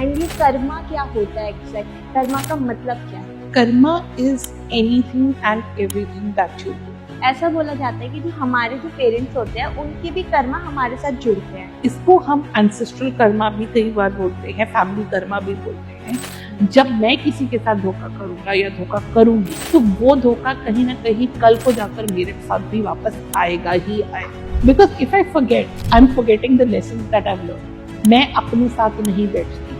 And ये कर्मा क्या होता है एग्जैक्ट, कर्मा का मतलब क्या है? Karma is anything and everything that you do. ऐसा बोला जाता है कि जो हमारे जो पेरेंट्स होते हैं उनके भी कर्मा हमारे साथ जुड़ते हैं। इसको हम एंसेस्ट्रल कर्मा भी कई बार बोलते हैं, फैमिली कर्मा भी बोलते हैं। जब मैं किसी के साथ धोखा करूंगा या धोखा करूंगी तो वो धोखा कहीं ना कहीं कल को जाकर मेरे साथ भी वापस आएगा ही आएगा। Because if I forget, I am forgetting the lesson that I have learn. मैं अपने साथ नहीं बैठती।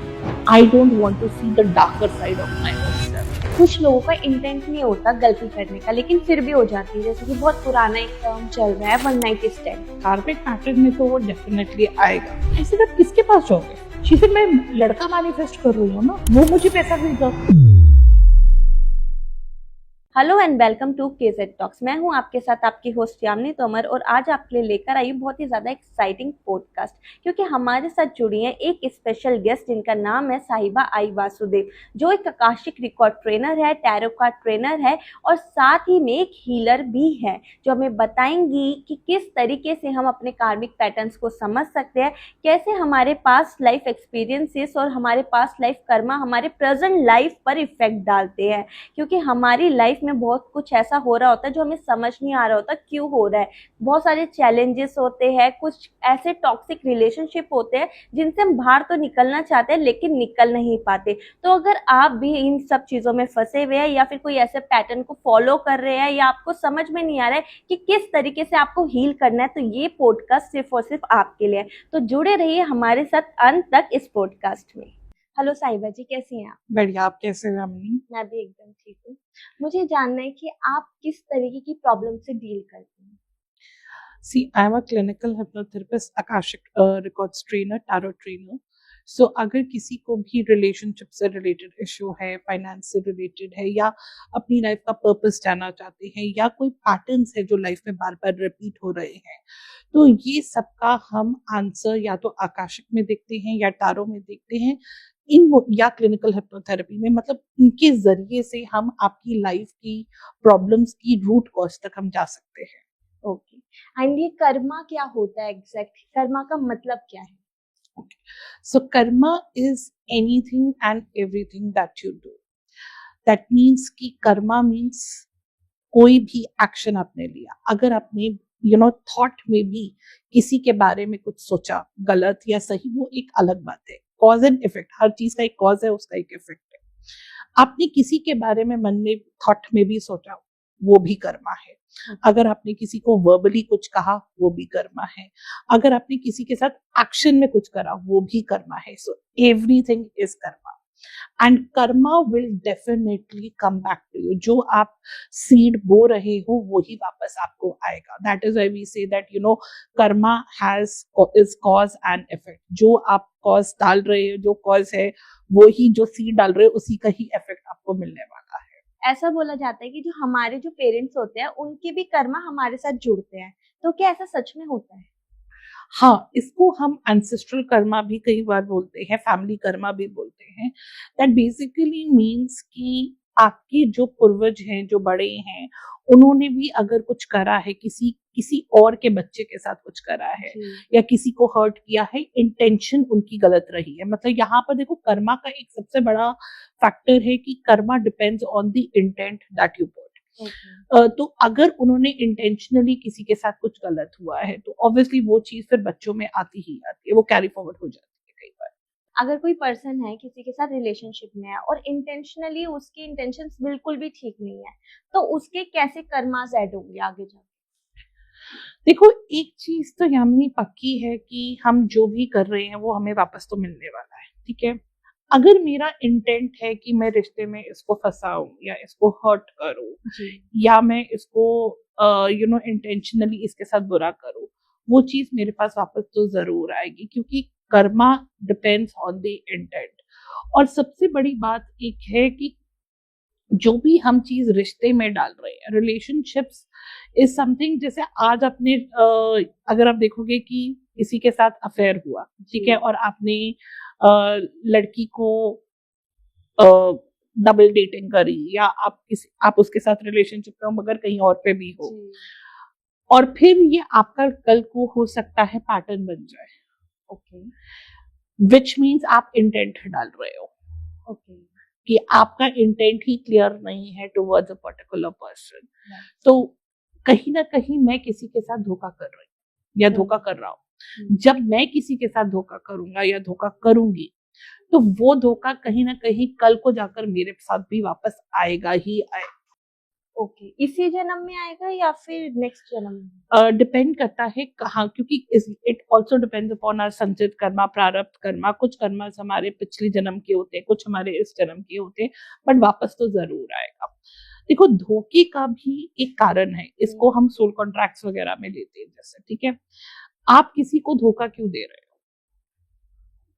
I don't want to see the darker side of myself. कुछ लोगों का इंटेंट नहीं होता गलती करने का, लेकिन फिर भी हो जाती है। जैसे कि बहुत पुराना एक टर्म चल रहा है, वन नाइट स्टैंड। कार्मिक पैटर्न में तो वो डेफिनेटली आएगा। ऐसे तब किसके पास जाओगे? शीशे मैं लड़का मैनिफेस्ट कर रही हूँ ना, वो मुझे पैसा भेजा। Hello and welcome to KZ talks. मैं हूं आपके साथ आपकी होस्ट यामिनी तोमर और आज आपके लिए लेकर आई बहुत ही ज़्यादा एक्साइटिंग पॉडकास्ट, क्योंकि हमारे साथ जुड़ी है एक स्पेशल गेस्ट जिनका नाम है साहिबा आई वासुदेव, जो एक आकाशिक रिकॉर्ड ट्रेनर है, टैरो कार्ड ट्रेनर है और साथ ही में एक हीलर भी है, जो हमें बताएंगी कि किस तरीके से हम अपने कार्मिक पैटर्न्स को समझ सकते हैं, कैसे हमारे पास लाइफ एक्सपीरियंसेस और हमारे पास लाइफ कर्मा हमारे प्रेजेंट लाइफ पर इफेक्ट डालते हैं। क्योंकि हमारी लाइफ में बहुत कुछ ऐसा हो रहा होता है जो हमें समझ नहीं आ रहा होता क्यों हो रहा है। बहुत सारे चैलेंजेस होते हैं, कुछ ऐसे टॉक्सिक रिलेशनशिप होते हैं जिनसे हम बाहर तो निकलना चाहते हैं लेकिन निकल नहीं पाते। तो अगर आप भी इन सब चीज़ों में फंसे हुए हैं या फिर कोई ऐसे पैटर्न को फॉलो कर रहे हैं या आपको समझ में नहीं आ रहा है कि किस तरीके से आपको हील करना है, तो ये पॉडकास्ट सिर्फ और सिर्फ आपके लिए है। तो जुड़े रहिए हमारे साथ अंत तक इस पॉडकास्ट में। हेलो साहिबा जी, कैसी हैं आप? बढ़िया, आप कैसे हैं अम्मी? मैं भी एकदम ठीक हूँ। मुझे जानना है कि आप किस तरीके की प्रॉब्लम से डील करते हैं। See, I am a clinical hypnotherapist, Akashic records trainer, tarot trainer. So अगर किसी को भी रिलेशनशिप से रिलेटेड इशू है, फाइनेंस से रिलेटेड है, या अपनी लाइफ का पर्पस जानना चाहते हैं, या कोई पैटर्न्स है जो लाइफ में बार बार रिपीट हो रहे हैं, तो ये सबका हम आंसर या तो आकाशिक में देखते हैं या टारो में देखते हैं, या क्लिनिकल हिप्नोथेरेपी में। मतलब इनके जरिए से हम आपकी लाइफ की प्रॉब्लम्स की रूट कॉज तक हम जा सकते हैं। ओके, एंड ये कर्मा क्या होता है एग्जैक्ट, कर्मा का मतलब क्या है? Okay. So karma is anything and everything that you do. That means कि कर्मा means कोई भी एक्शन आपने लिया, अगर आपने थॉट में भी किसी के बारे में कुछ सोचा, गलत या सही, वो एक अलग बात है। कॉज एंड इफेक्ट, हर चीज का एक कॉज है, उसका एक इफेक्ट है। आपने किसी के बारे में मन में थॉट में भी सोचा, वो भी कर्मा है। अगर आपने किसी को वर्बली कुछ कहा, वो भी कर्मा है। अगर आपने किसी के साथ एक्शन में कुछ करा, वो भी कर्मा है। So everything is karma and karma will definitely come back to you. जो आप सीड बो रहे हो वही वापस आपको आएगा। That is why we say that karma has is cause and effect. जो आप कॉज डाल रहे हो, जो कॉज है, वही जो सीड डाल रहे हो, उसी का ही इफेक्ट आपको मिलने वाला है। ऐसा बोला जाता है कि जो हमारे जो पेरेंट्स होते हैं उनके भी कर्मा हमारे साथ जुड़ते हैं, तो क्या ऐसा सच में होता है? हाँ, इसको हम एंसेस्ट्रल कर्मा भी कई बार बोलते हैं, फैमिली कर्मा भी बोलते हैं। दैट बेसिकली मीन्स कि आपके जो पूर्वज हैं, जो बड़े हैं, उन्होंने भी अगर कुछ करा है, किसी और के बच्चे के साथ कुछ करा है या किसी को हर्ट किया है, इंटेंशन उनकी गलत रही है। मतलब यहाँ पर देखो, कर्मा का एक सबसे बड़ा फैक्टर है कि Karma depends on the intent that you put. तो अगर उन्होंने इंटेंशनली किसी के साथ कुछ गलत हुआ है तो ऑब्वियसली वो चीज फिर बच्चों में आती ही आती है, वो कैरी फॉरवर्ड हो जाती है कई बार। अगर कोई पर्सन है किसी के साथ रिलेशनशिप में है और इंटेंशनली उसकी इंटेंशंस बिल्कुल भी ठीक नहीं है, तो उसके कैसे कर्मास ऐड होंगे आगे जाके? देखो, एक चीज तो यामिनी पक्की है कि हम जो भी कर रहे हैं वो हमें वापस तो मिलने वाला है, ठीक है। अगर मेरा इंटेंट है कि मैं रिश्ते में इसको फंसाऊं या इसको हर्ट करूं या मैं इसको इंटेंशनली इसके साथ बुरा करूं, वो चीज मेरे पास वापस तो जरूर आएगी, क्योंकि Karma depends on the intent. और सबसे बड़ी बात एक है कि जो भी हम चीज रिश्ते में डाल रहे हैं, रिलेशनशिप्स इज समथिंग, जैसे आज आपने अगर आप देखोगे कि किसी के साथ अफेयर हुआ, ठीक है, और आपने लड़की को डबल डेटिंग करी, या आप उसके साथ रिलेशनशिप में हो मगर कहीं और पे भी हो, और फिर ये आपका कल को हो सकता है पैटर्न बन जाए। ओके, विच मीन्स आप इंटेंट डाल रहे हो ओके कि आपका इंटेंट ही क्लियर नहीं है टुवर्ड्स अ पर्टिकुलर पर्सन। तो कहीं ना कहीं मैं किसी के साथ धोखा कर रही हूँ या धोखा कर रहा हूँ। जब मैं किसी के साथ धोखा करूंगा या धोखा करूंगी तो वो धोखा कहीं ना कहीं कल को जाकर मेरे साथ भी वापस आएगा ही आएगा। ओके इसी जन्म में आएगा या फिर नेक्स्ट जन्म में? डिपेंड करता है कहाँ, क्योंकि it also depends upon our sanchit karma, प्रारब्ध कर्मा। कुछ कर्मा हमारे पिछले जन्म के होते हैं, कुछ हमारे इस जन्म के होते हैं, बट वापस तो जरूर आएगा। देखो धोखे का भी एक कारण है, इसको हम सोल कॉन्ट्रैक्ट्स वगैरह में लेते हैं जैसे, ठीक है। आप किसी को धोखा क्यों दे रहे हो?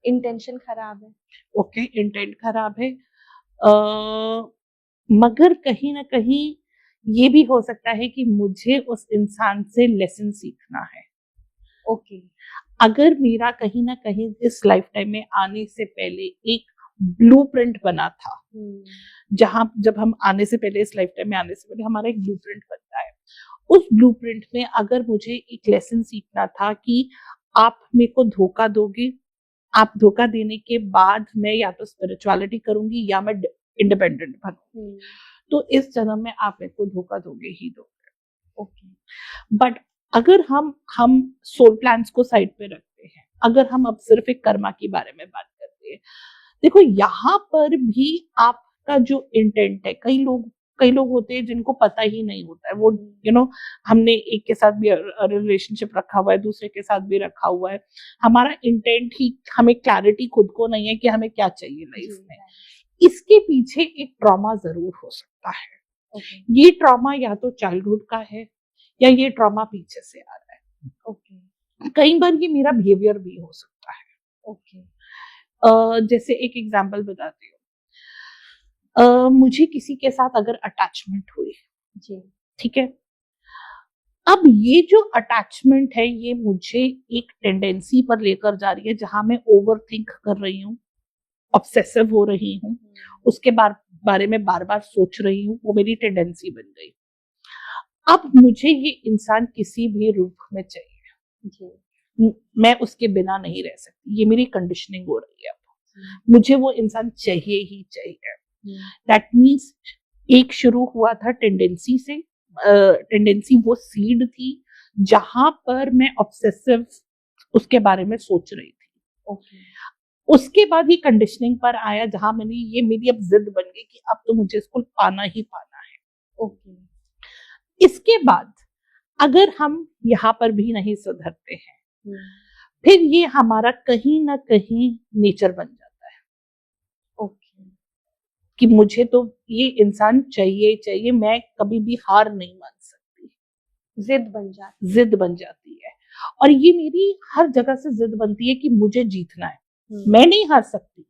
इंटेंशन खराब है। ओके इंटेंट खराब है, मगर कहीं ना कहीं ये भी हो सकता है कि मुझे उस इंसान से लेसन सीखना है। ओके अगर मेरा कहीं ना कहीं इस लाइफ टाइम में आने से पहले एक ब्लूप्रिंट बना था, जहां जब हम आने से पहले, इस लाइफ टाइम में आने से पहले हमारा एक ब्लूप्रिंट बनता है, उस ब्लूप्रिंट में अगर मुझे एक लेसन सीखना था कि आप मेरे को धोखा दोगे, आप धोखा देने के बाद मैं या तो स्पिरिचुअलिटी करूंगी या मैं इंडिपेंडेंट बनूंगी, तो इस जन्म में आप मेरे को धोखा दोगे ही दोगे। ओके बट अगर हम सोल प्लान्स को साइड पे रखते हैं, अगर हम अब सिर्फ एक कर्मा के बारे में बात करते हैं, देखो यहाँ पर भी आपका जो इंटेंट है, कई लोग होते हैं जिनको पता ही नहीं होता है, वो हमने एक के साथ भी रिलेशनशिप रखा हुआ है, दूसरे के साथ भी रखा हुआ है, हमारा इंटेंट ही, हमें क्लैरिटी खुद को नहीं है कि हमें क्या चाहिए लाइफ में। इसके पीछे एक ट्रॉमा जरूर हो सकता है। ये ट्रॉमा या तो चाइल्डहुड का है या ये ट्रॉमा पीछे से आ रहा है। कई बार ये मेरा बिहेवियर भी हो सकता है। जैसे एक एग्जांपल बताती हूँ, मुझे किसी के साथ अगर अटैचमेंट हुई, ठीक है, अब ये जो अटैचमेंट है ये मुझे एक टेंडेंसी पर लेकर जा रही है जहां मैं ओवर थिंक कर रही हूँ, ऑब्सेसिव हो रही हूँ, उसके बारे में बार बार सोच रही हूँ, वो मेरी टेंडेंसी बन गई। अब मुझे ये इंसान किसी भी रूप में चाहिए, मैं उसके बिना नहीं रह सकती, ये मेरी कंडीशनिंग हो रही है। अब मुझे वो इंसान चाहिए ही चाहिए। दैट मीन्स एक शुरू हुआ था टेंडेंसी से, टेंडेंसी वो सीड थी जहां पर मैं ऑब्सेसिव उसके बारे में सोच रही थी। उसके बाद ये कंडीशनिंग पर आया जहां मैंने, ये मेरी अब जिद बन गई कि अब तो मुझे इसको पाना ही पाना है। इसके बाद अगर हम यहाँ पर भी नहीं सुधरते हैं, फिर ये हमारा कहीं ना कहीं नेचर बन जाता है। कि मुझे तो ये इंसान चाहिए, मैं कभी भी हार नहीं मान सकती, जिद बन जाती है। और ये मेरी हर जगह से जिद बनती है कि मुझे जीतना है, मैं नहीं हार सकती,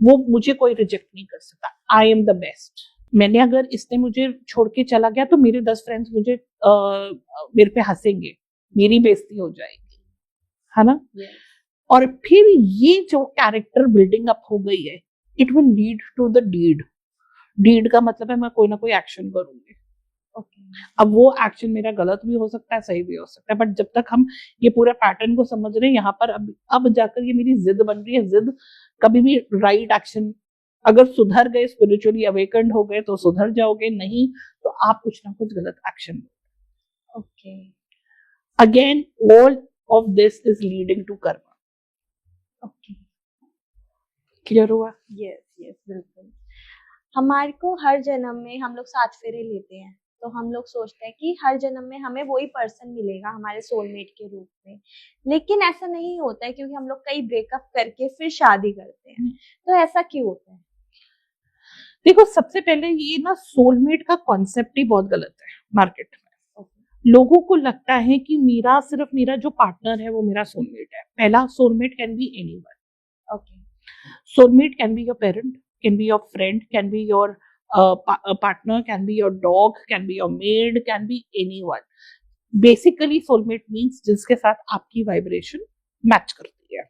वो मुझे कोई रिजेक्ट नहीं कर सकता, आई एम द बेस्ट। मैंने अगर इसने मुझे छोड़ के चला गया तो मेरे 10 फ्रेंड्स मुझे मेरे पे हंसेंगे, मेरी बेइज्जती हो जाएगी, है ना। और फिर ये जो कैरेक्टर बिल्डिंग अप हो गई है, it will lead to the deed का मतलब है मैं कोई ना कोई एक्शन करूंगी। अब वो एक्शन मेरा गलत भी हो सकता है, सही भी हो सकता है, बट जब तक हम ये पूरा पैटर्न को समझ रहे हैं, यहाँ पर अब जाकर ये मेरी जिद बन रही है। जिद कभी भी राइट एक्शन, अगर सुधर गए, स्पिरिचुअली अवेकन्ड हो गए तो सुधर जाओगे, नहीं तो आप कुछ ना कुछ गलत एक्शन लोगे। Again all of this is leading to karma. Clear हुआ? यस बिल्कुल। हमारे को हर जन्म में हम लोग 7 फेरे लेते हैं, तो हम लोग सोचते हैं कि हर जन्म में हमें वही पर्सन मिलेगा हमारे सोलमेट के रूप में, लेकिन ऐसा नहीं होता है क्योंकि हम लोग कई ब्रेकअप करके फिर शादी करते हैं। तो ऐसा क्यों होता है? देखो सबसे पहले ये ना सोलमेट का कॉन्सेप्ट ही बहुत गलत है मार्केट में। लोगों को लगता है कि मेरा जो पार्टनर है वो मेरा सोलमेट है। पहला, soulmate can be anyone. Soulmate can be your parent, can be your friend, can be your partner, can be your dog, can be your maid, can be anyone. Basically soulmate means जिसके साथ आपकी vibration match करती है।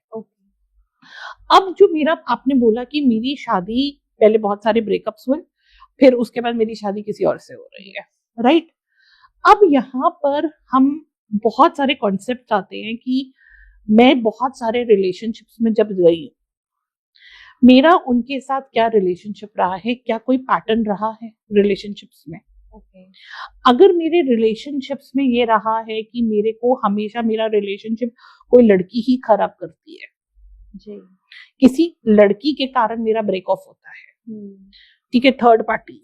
अब जो मेरा, आपने बोला कि मेरी शादी, पहले बहुत सारे ब्रेकअप्स हुए, फिर उसके बाद मेरी शादी किसी और से हो रही है, राइट। अब यहाँ पर हम बहुत सारे कॉन्सेप्ट आते हैं कि मैं बहुत सारे रिलेशनशिप्स में जब गई मेरा उनके साथ क्या रिलेशनशिप रहा है, क्या कोई पैटर्न रहा है रिलेशनशिप्स में। ओके। अगर मेरे रिलेशनशिप्स में ये रहा है कि मेरे को हमेशा मेरा रिलेशनशिप कोई लड़की ही खराब करती है, जी। किसी लड़की के कारण मेरा ब्रेक ऑफ होता है, ठीक है, थर्ड पार्टी,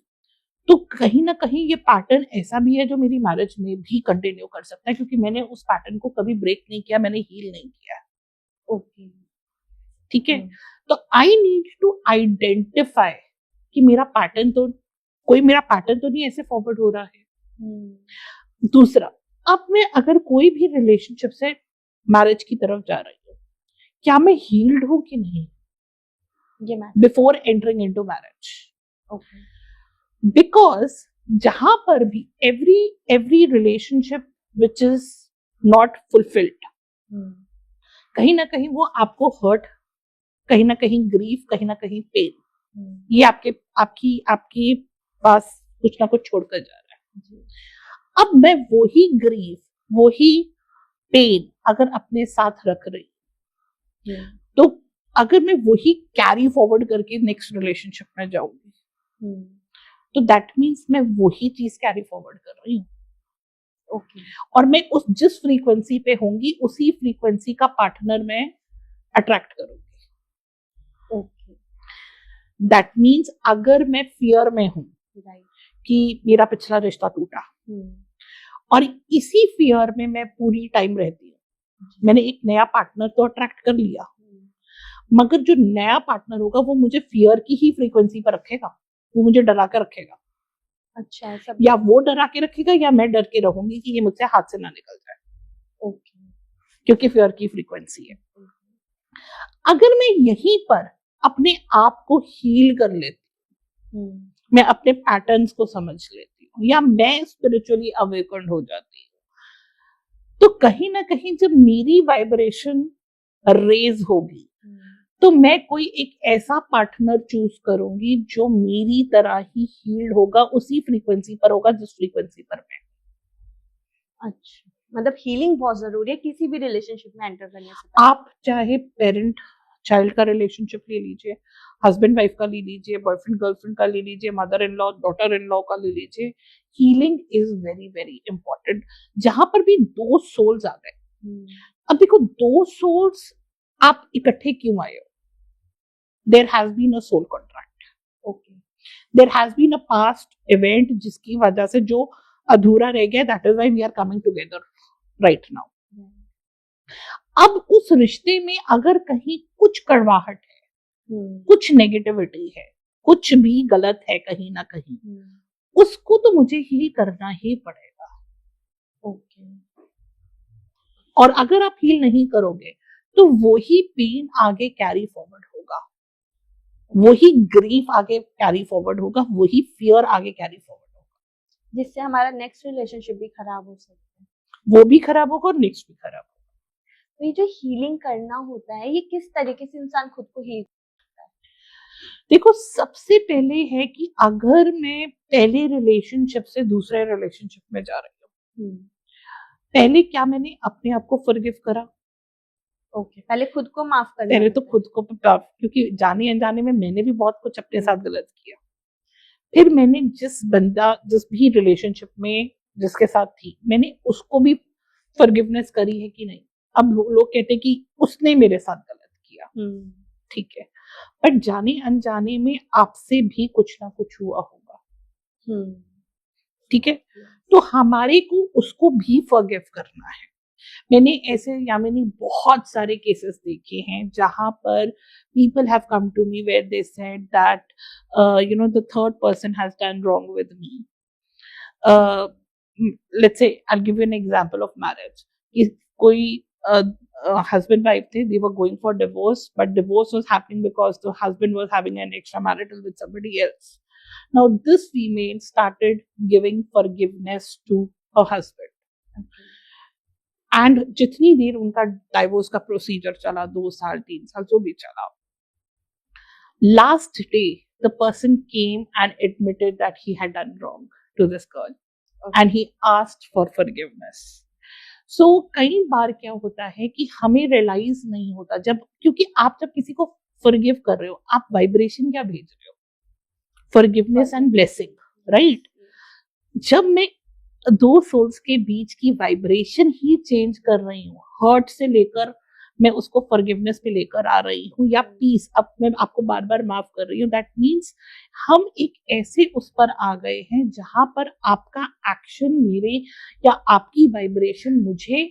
तो कहीं ना कहीं ये पैटर्न ऐसा भी है जो मेरी मैरिज में भी कंटिन्यू कर सकता है, क्योंकि मैंने उस पैटर्न को कभी ब्रेक नहीं किया, मैंने हील नहीं किया। ओके। ठीक है, तो आई नीड टू आइडेंटिफाई कि मेरा पैटर्न तो नहीं ऐसे फॉरवर्ड हो रहा है। दूसरा, अब मैं अगर कोई भी रिलेशनशिप से मैरिज की तरफ जा रही हूँ, क्या मैं हील्ड हूँ कि नहीं ये before entering into marriage. Okay. Because जहां पर भी every relationship which is not fulfilled, कहीं ना कहीं वो आपको हर्ट, कहीं ना कहीं ग्रीफ, कहीं ना कहीं पेन, ये आपके पास कुछ ना कुछ छोड़कर जा रहा है। अब मैं वही ग्रीफ, वही पेन अगर अपने साथ रख रही, तो अगर मैं वही कैरी फॉरवर्ड करके नेक्स्ट रिलेशनशिप में जाऊंगी, तो दैट मीन्स मैं वही चीज कैरी फॉरवर्ड कर रही हूँ। ओके। और मैं उस जिस फ्रीक्वेंसी पे होंगी उसी फ्रीक्वेंसी का पार्टनर मैं अट्रैक्ट करूंगी। ओके। दैट मीन्स अगर मैं फियर में हूं कि मेरा पिछला रिश्ता टूटा, और इसी फियर में मैं पूरी टाइम रहती हूँ, मैंने एक नया पार्टनर तो अट्रैक्ट कर लिया, मगर जो नया पार्टनर होगा वो मुझे फियर की ही फ्रीक्वेंसी पर रखेगा, वो मुझे डरा कर रखेगा। अच्छा, सब या वो डरा के रखेगा या मैं डर के रहूंगी कि ये मुझसे हाथ से ना निकल जाए। ओके। क्योंकि फियर की फ्रीक्वेंसी है। अगर मैं यहीं पर अपने आप को हील कर लेती हूँ, मैं अपने पैटर्न्स को समझ लेती हूँ, या मैं स्पिरिचुअली अवेकन्ड हो जाती हूँ, तो कहीं ना कहीं जब मेरी वाइब्रेशन रेज होगी, तो मैं कोई एक ऐसा पार्टनर चूज करूंगी जो मेरी तरह ही हील्ड होगा, उसी फ्रीक्वेंसी पर होगा जिस फ्रीक्वेंसी पर मैं। अच्छा, मतलब हीलिंग बहुत जरूरी है किसी भी रिलेशनशिप में एंटर करने से। आप चाहे पेरेंट चाइल्ड का रिलेशनशिप ले लीजिए, हस्बैंड वाइफ का ले लीजिए, बॉयफ्रेंड गर्लफ्रेंड का ले लीजिए, mother in law daughter in law का ले लीजिए, healing is very very important. जहां पर भी दो सोल्स आ गए, अब देखो दो सोल्स आप इकट्ठे क्यों आए हो? There has been a soul contract. Okay. There has been a past event जिसकी वजह से जो अधूरा रह गया, that is why we are coming together right now. अब उस रिश्ते में अगर कहीं कुछ कड़वाहट है, कुछ नेगेटिविटी है, कुछ भी गलत है कहीं ना कहीं, उसको तो मुझे हील करना ही पड़ेगा। ओके। और अगर आप हील नहीं करोगे तो वही पेन आगे कैरी फॉरवर्ड होगा, वही ग्रीफ आगे कैरी फॉरवर्ड होगा, वही फियर आगे कैरी फॉरवर्ड होगा, जिससे हमारा नेक्स्ट रिलेशनशिप भी खराब हो सकता है, वो भी खराब होगा और नेक्स्ट भी खराब होगा। तो ये जो हीलिंग करना होता है, ये किस तरीके से इंसान खुद को हील करता है? देखो, सबसे पहले है कि अगर मैं पहले रिलेशनशिप से दूसरे रिलेशनशिप में जा रही हूँ, पहले क्या मैंने अपने आप को फॉरगिव करा? ओके, पहले खुद को माफ करना, पहले तो खुद को, क्योंकि जाने अनजाने में मैंने भी बहुत कुछ अपने साथ गलत किया। फिर मैंने जिस भी रिलेशनशिप में जिसके साथ थी, मैंने उसको भी फॉरगिवनेस करी है कि नहीं? अब लोग कहते हैं कि उसने मेरे साथ गलत किया, ठीक है, पर जाने अनजाने में आपसे भी कुछ ना कुछ हुआ होगा, ठीक है, तो हमारे को उसको भी फॉरगिव करना है। मैंने ऐसे यामिनी बहुत सारे केसेस देखे हैं जहां पर people have come to me where they said that the third person has done wrong with me. Let's say I'll give you an example of marriage. कोई husband wife थे, they were going for divorce, but divorce was happening because the husband was having an extramarital with somebody else. Now this female started giving forgiveness to her husband. Okay. And जितनी देर उनका divorce का procedure चला, 2 साल 3 साल जो भी चला, last day the person came and admitted that he had done wrong to this girl and he asked for forgiveness. So कई बार क्या होता है कि हमें रियलाइज नहीं होता, क्योंकि आप जब किसी को फॉरगिव कर रहे हो, आप वाइब्रेशन क्या भेज रहे हो? Forgiveness and blessing, right? जब मैं दो सोल्स के बीच की वाइब्रेशन ही चेंज कर रही हूँ, हर्ट से लेकर मैं उसको फॉरगिवनेस पे लेकर आ रही हूँ, या पीस, अब मैं आपको बार बार माफ कर रही हूँ, दैट मीन्स हम एक ऐसे उस पर आ गए हैं जहां पर आपका एक्शन मेरे या आपकी वाइब्रेशन मुझे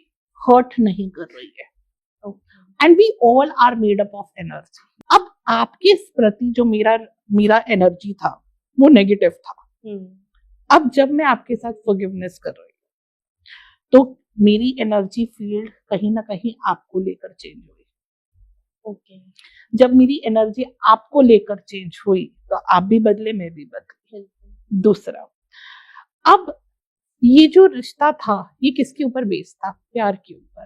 हर्ट नहीं कर रही है। And we all are made up of energy. अब आपके प्रति जो मेरा एनर्जी था वो नेगेटिव था। अब जब मैं आपके साथ फॉरगिवनेस कर रही हूँ तो मेरी एनर्जी फील्ड कहीं ना कहीं आपको लेकर चेंज हुई। ओके। जब मेरी एनर्जी आपको लेकर चेंज हुई तो आप भी बदले, मैं भी बदली। दूसरा, अब ये जो रिश्ता था ये किसके ऊपर बेस्ड था? प्यार के ऊपर,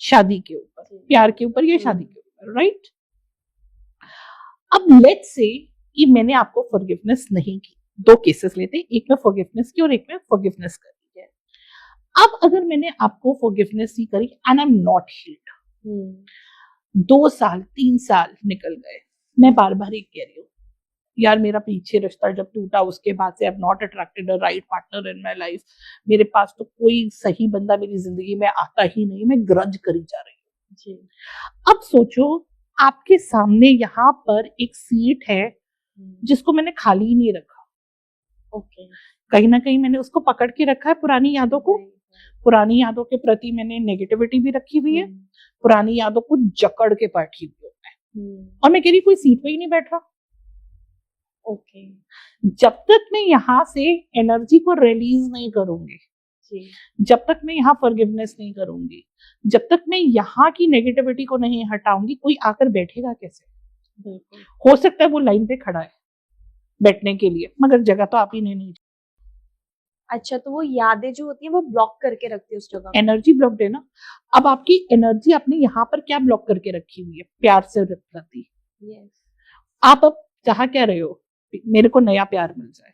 शादी के ऊपर, प्यार के ऊपर या शादी के ऊपर, राइट? अब लेट्स से कि मैंने आपको फॉरगिवनेस नहीं की, दो केसेस लेते हैं, एक में फॉरगिवनेस की और एक में फॉरगिवनेस करी है। अब अगर मैंने आपको फॉरगिवनेस ही करी and I am not healed, 2 साल 3 साल निकल गए, मैं बार बार एक कह रही हूँ यार मेरा पीछे रिश्ता जब टूटा उसके बाद से आई am not attracted a right partner in my life, मेरे पास तो कोई सही बंदा मेरी जिंदगी में आता ही नहीं, मैं ग्रज करी जा रही हूँ। अब सोचो आपके सामने यहाँ पर एक सीट है जिसको मैंने खाली ही नहीं रखा। ओके, कहीं ना कहीं मैंने उसको पकड़ के रखा है, पुरानी यादों को, पुरानी यादों के प्रति मैंने नेगेटिविटी भी रखी हुई है, पुरानी यादों को जकड़ के बैठी हुई हूँ और मैं कह रही कोई सीट पे ही नहीं बैठ रहा। ओके, जब तक मैं यहाँ से एनर्जी को रिलीज नहीं करूंगी, जब तक मैं यहाँ फॉरगिवनेस नहीं करूंगी, जब तक मैं यहाँ की नेगेटिविटी को नहीं हटाऊंगी, कोई आकर बैठेगा कैसे? हो सकता है वो लाइन पे खड़ा है बैठने के लिए, मगर जगह तो आप ही नहीं। अच्छा, तो वो यादें जो होती है वो ब्लॉक करके रखती है उस जगह, एनर्जी ब्लॉक्ड है ना। अब आपकी एनर्जी आपने यहाँ पर क्या ब्लॉक करके रखी हुई है? प्यार से प्रति। आप अब चाह क्या रहे हो? मेरे को नया प्यार मिल जाए,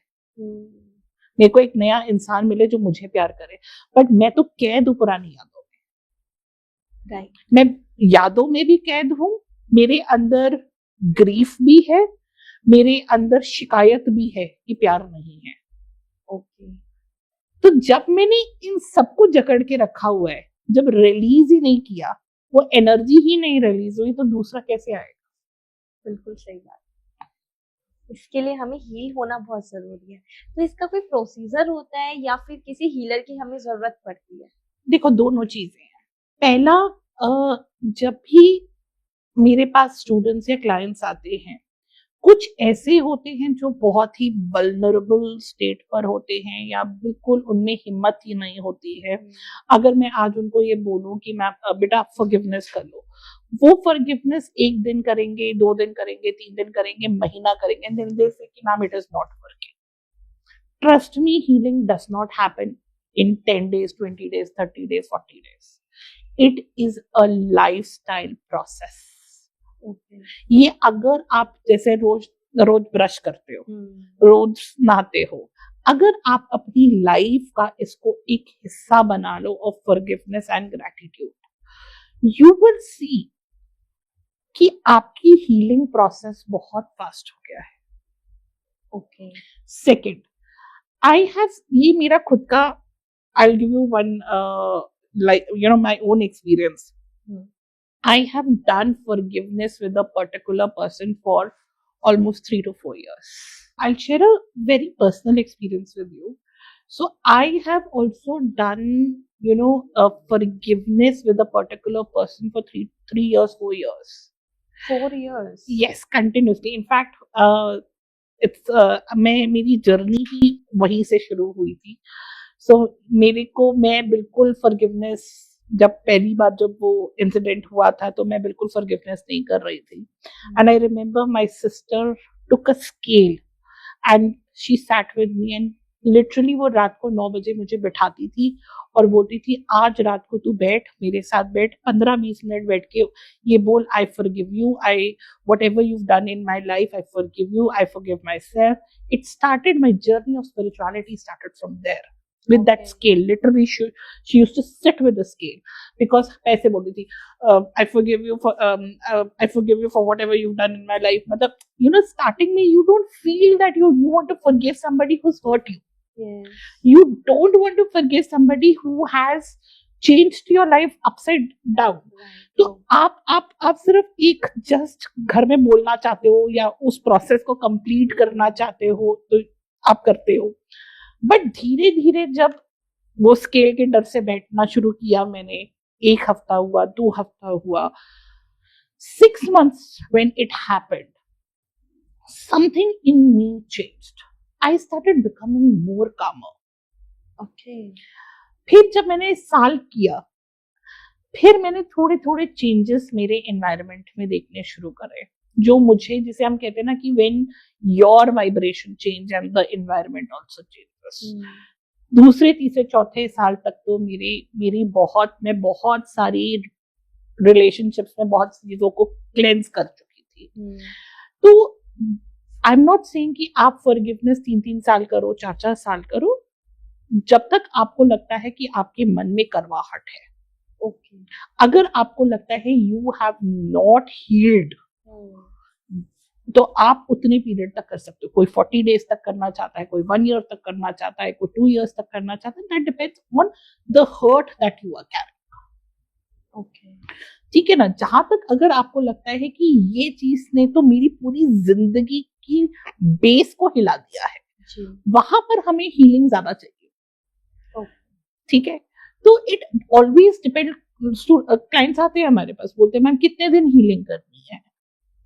मेरे को एक नया इंसान मिले जो मुझे प्यार करे, बट मैं तो कैद हूं पुरानी यादों में। राइट, मैं यादों में भी कैद हूं, मेरे अंदर ग्रीफ भी है, मेरे अंदर शिकायत भी है कि प्यार नहीं है। ओके, तो जब मैंने इन सबको जकड़ के रखा हुआ है, जब रिलीज ही नहीं किया, वो एनर्जी ही नहीं रिलीज हुई, तो दूसरा कैसे आएगा? बिल्कुल सही बात। इसके लिए हमें हील होना बहुत जरूरी है। तो इसका कोई प्रोसीजर होता है या फिर किसी हीलर की हमें जरूरत पड़ती है? देखो, दोनों चीजें हैं। पहला, जब भी मेरे पास स्टूडेंट्स या क्लाइंट्स आते हैं, कुछ ऐसे होते हैं जो बहुत ही वल्नरेबल स्टेट पर होते हैं या बिल्कुल उनमें हिम्मत ही नहीं होती है। अगर मैं आज उनको ये बोलूं कि मैं बेटा फॉरगिवनेस कर लो, वो फॉरगिवनेस 1 दिन करेंगे, 2 दिन करेंगे, 3 दिन करेंगे, महीना करेंगे, then they say कि ma'am it is not working. Trust me, healing does not happen in 10 days, 20 days, 30 days, 40 days. It is a lifestyle process. Okay. ये अगर आप जैसे रोज ब्रश करते हो, रोज नहाते हो, अगर आप अपनी लाइफ का इसको एक हिस्सा बना लो of forgiveness and gratitude, you will see कि आपकी हीलिंग प्रोसेस बहुत फास्ट हो गया है। ओके, सेकंड, आई हैव, ये मेरा खुद का, I'll give you one, my own experience. I have done forgiveness with a particular person for almost 3 to 4 years. I'll share a very personal experience with you. So I have also done, a forgiveness with a particular person for 3 years, 4 years. 4 years? Yes, continuously. In fact, मेरी journey ही वहीं से शुरू हुई थी। मैं बिल्कुल forgiveness, जब पहली बार जब वो इंसिडेंट हुआ था तो मैं बिल्कुल फॉरगिवनेस नहीं कर रही थी। And I remember my sister took a scale and she sat with me and literally वो रात को 9 बजे मुझे बिठाती थी और बोलती थी आज रात को तू बैठ, मेरे साथ बैठ, 15-20 मिनट बैठ के ये बोल, I forgive you, I whatever you've done in my life, I forgive you, I forgive myself. It started, my journey of spirituality started from there. with that Okay. scale. Literally, she used to sit with the scale because ऐसे बोलती थी, I forgive you for whatever you've done in my life. मतलब, you know, starting में you don't feel that you want to forgive somebody who's hurt you. Yes. You don't want to forgive somebody who has changed your life upside down. तो आप सिर्फ एक just घर में बोलना चाहते हो या उस प्रोसेस को कंप्लीट करना चाहते हो तो आप करते हो, बट धीरे धीरे जब वो स्केल के डर से बैठना शुरू किया मैंने, 1 हफ्ता हुआ, 2 हफ्ता हुआ, 6 months when it happened, something in me changed. I started becoming more calmer. Okay. फिर जब मैंने साल किया, फिर मैंने थोड़े थोड़े चेंजेस मेरे एनवायरनमेंट में देखने शुरू करे, जो मुझे, जिसे हम कहते हैं ना कि when your vibration change and the environment also changes. दूसरे तीसरे चौथे साल तक तो मैं बहुत सारी रिलेशनशिप्स में बहुत चीजों को क्लेंस कर चुकी थी। तो आई एम नॉट सेइंग कि आप फॉरगिवनेस 3-3 साल करो, 4-4 साल करो, जब तक आपको लगता है कि आपके मन में करवाहट है। Okay. अगर आपको लगता है यू हैव नॉट हील्ड, तो आप उतने पीरियड तक कर सकते हो। कोई 40 days तक करना चाहता है, कोई 1 year तक करना चाहता है, कोई 2 years तक करना चाहता है। That depends on the hurt that you are carrying. Okay. ठीक है ना? जहां तक अगर आपको लगता है कि ये चीज ने तो मेरी पूरी जिंदगी की बेस को हिला दिया है, वहां पर हमें हीलिंग ज्यादा चाहिए। ठीक है? तो इट ऑलवेज डिपेंड। क्लाइंट्स आते हैं हमारे पास, बोलते हैं मैम कितने दिन हीलिंग करनी है।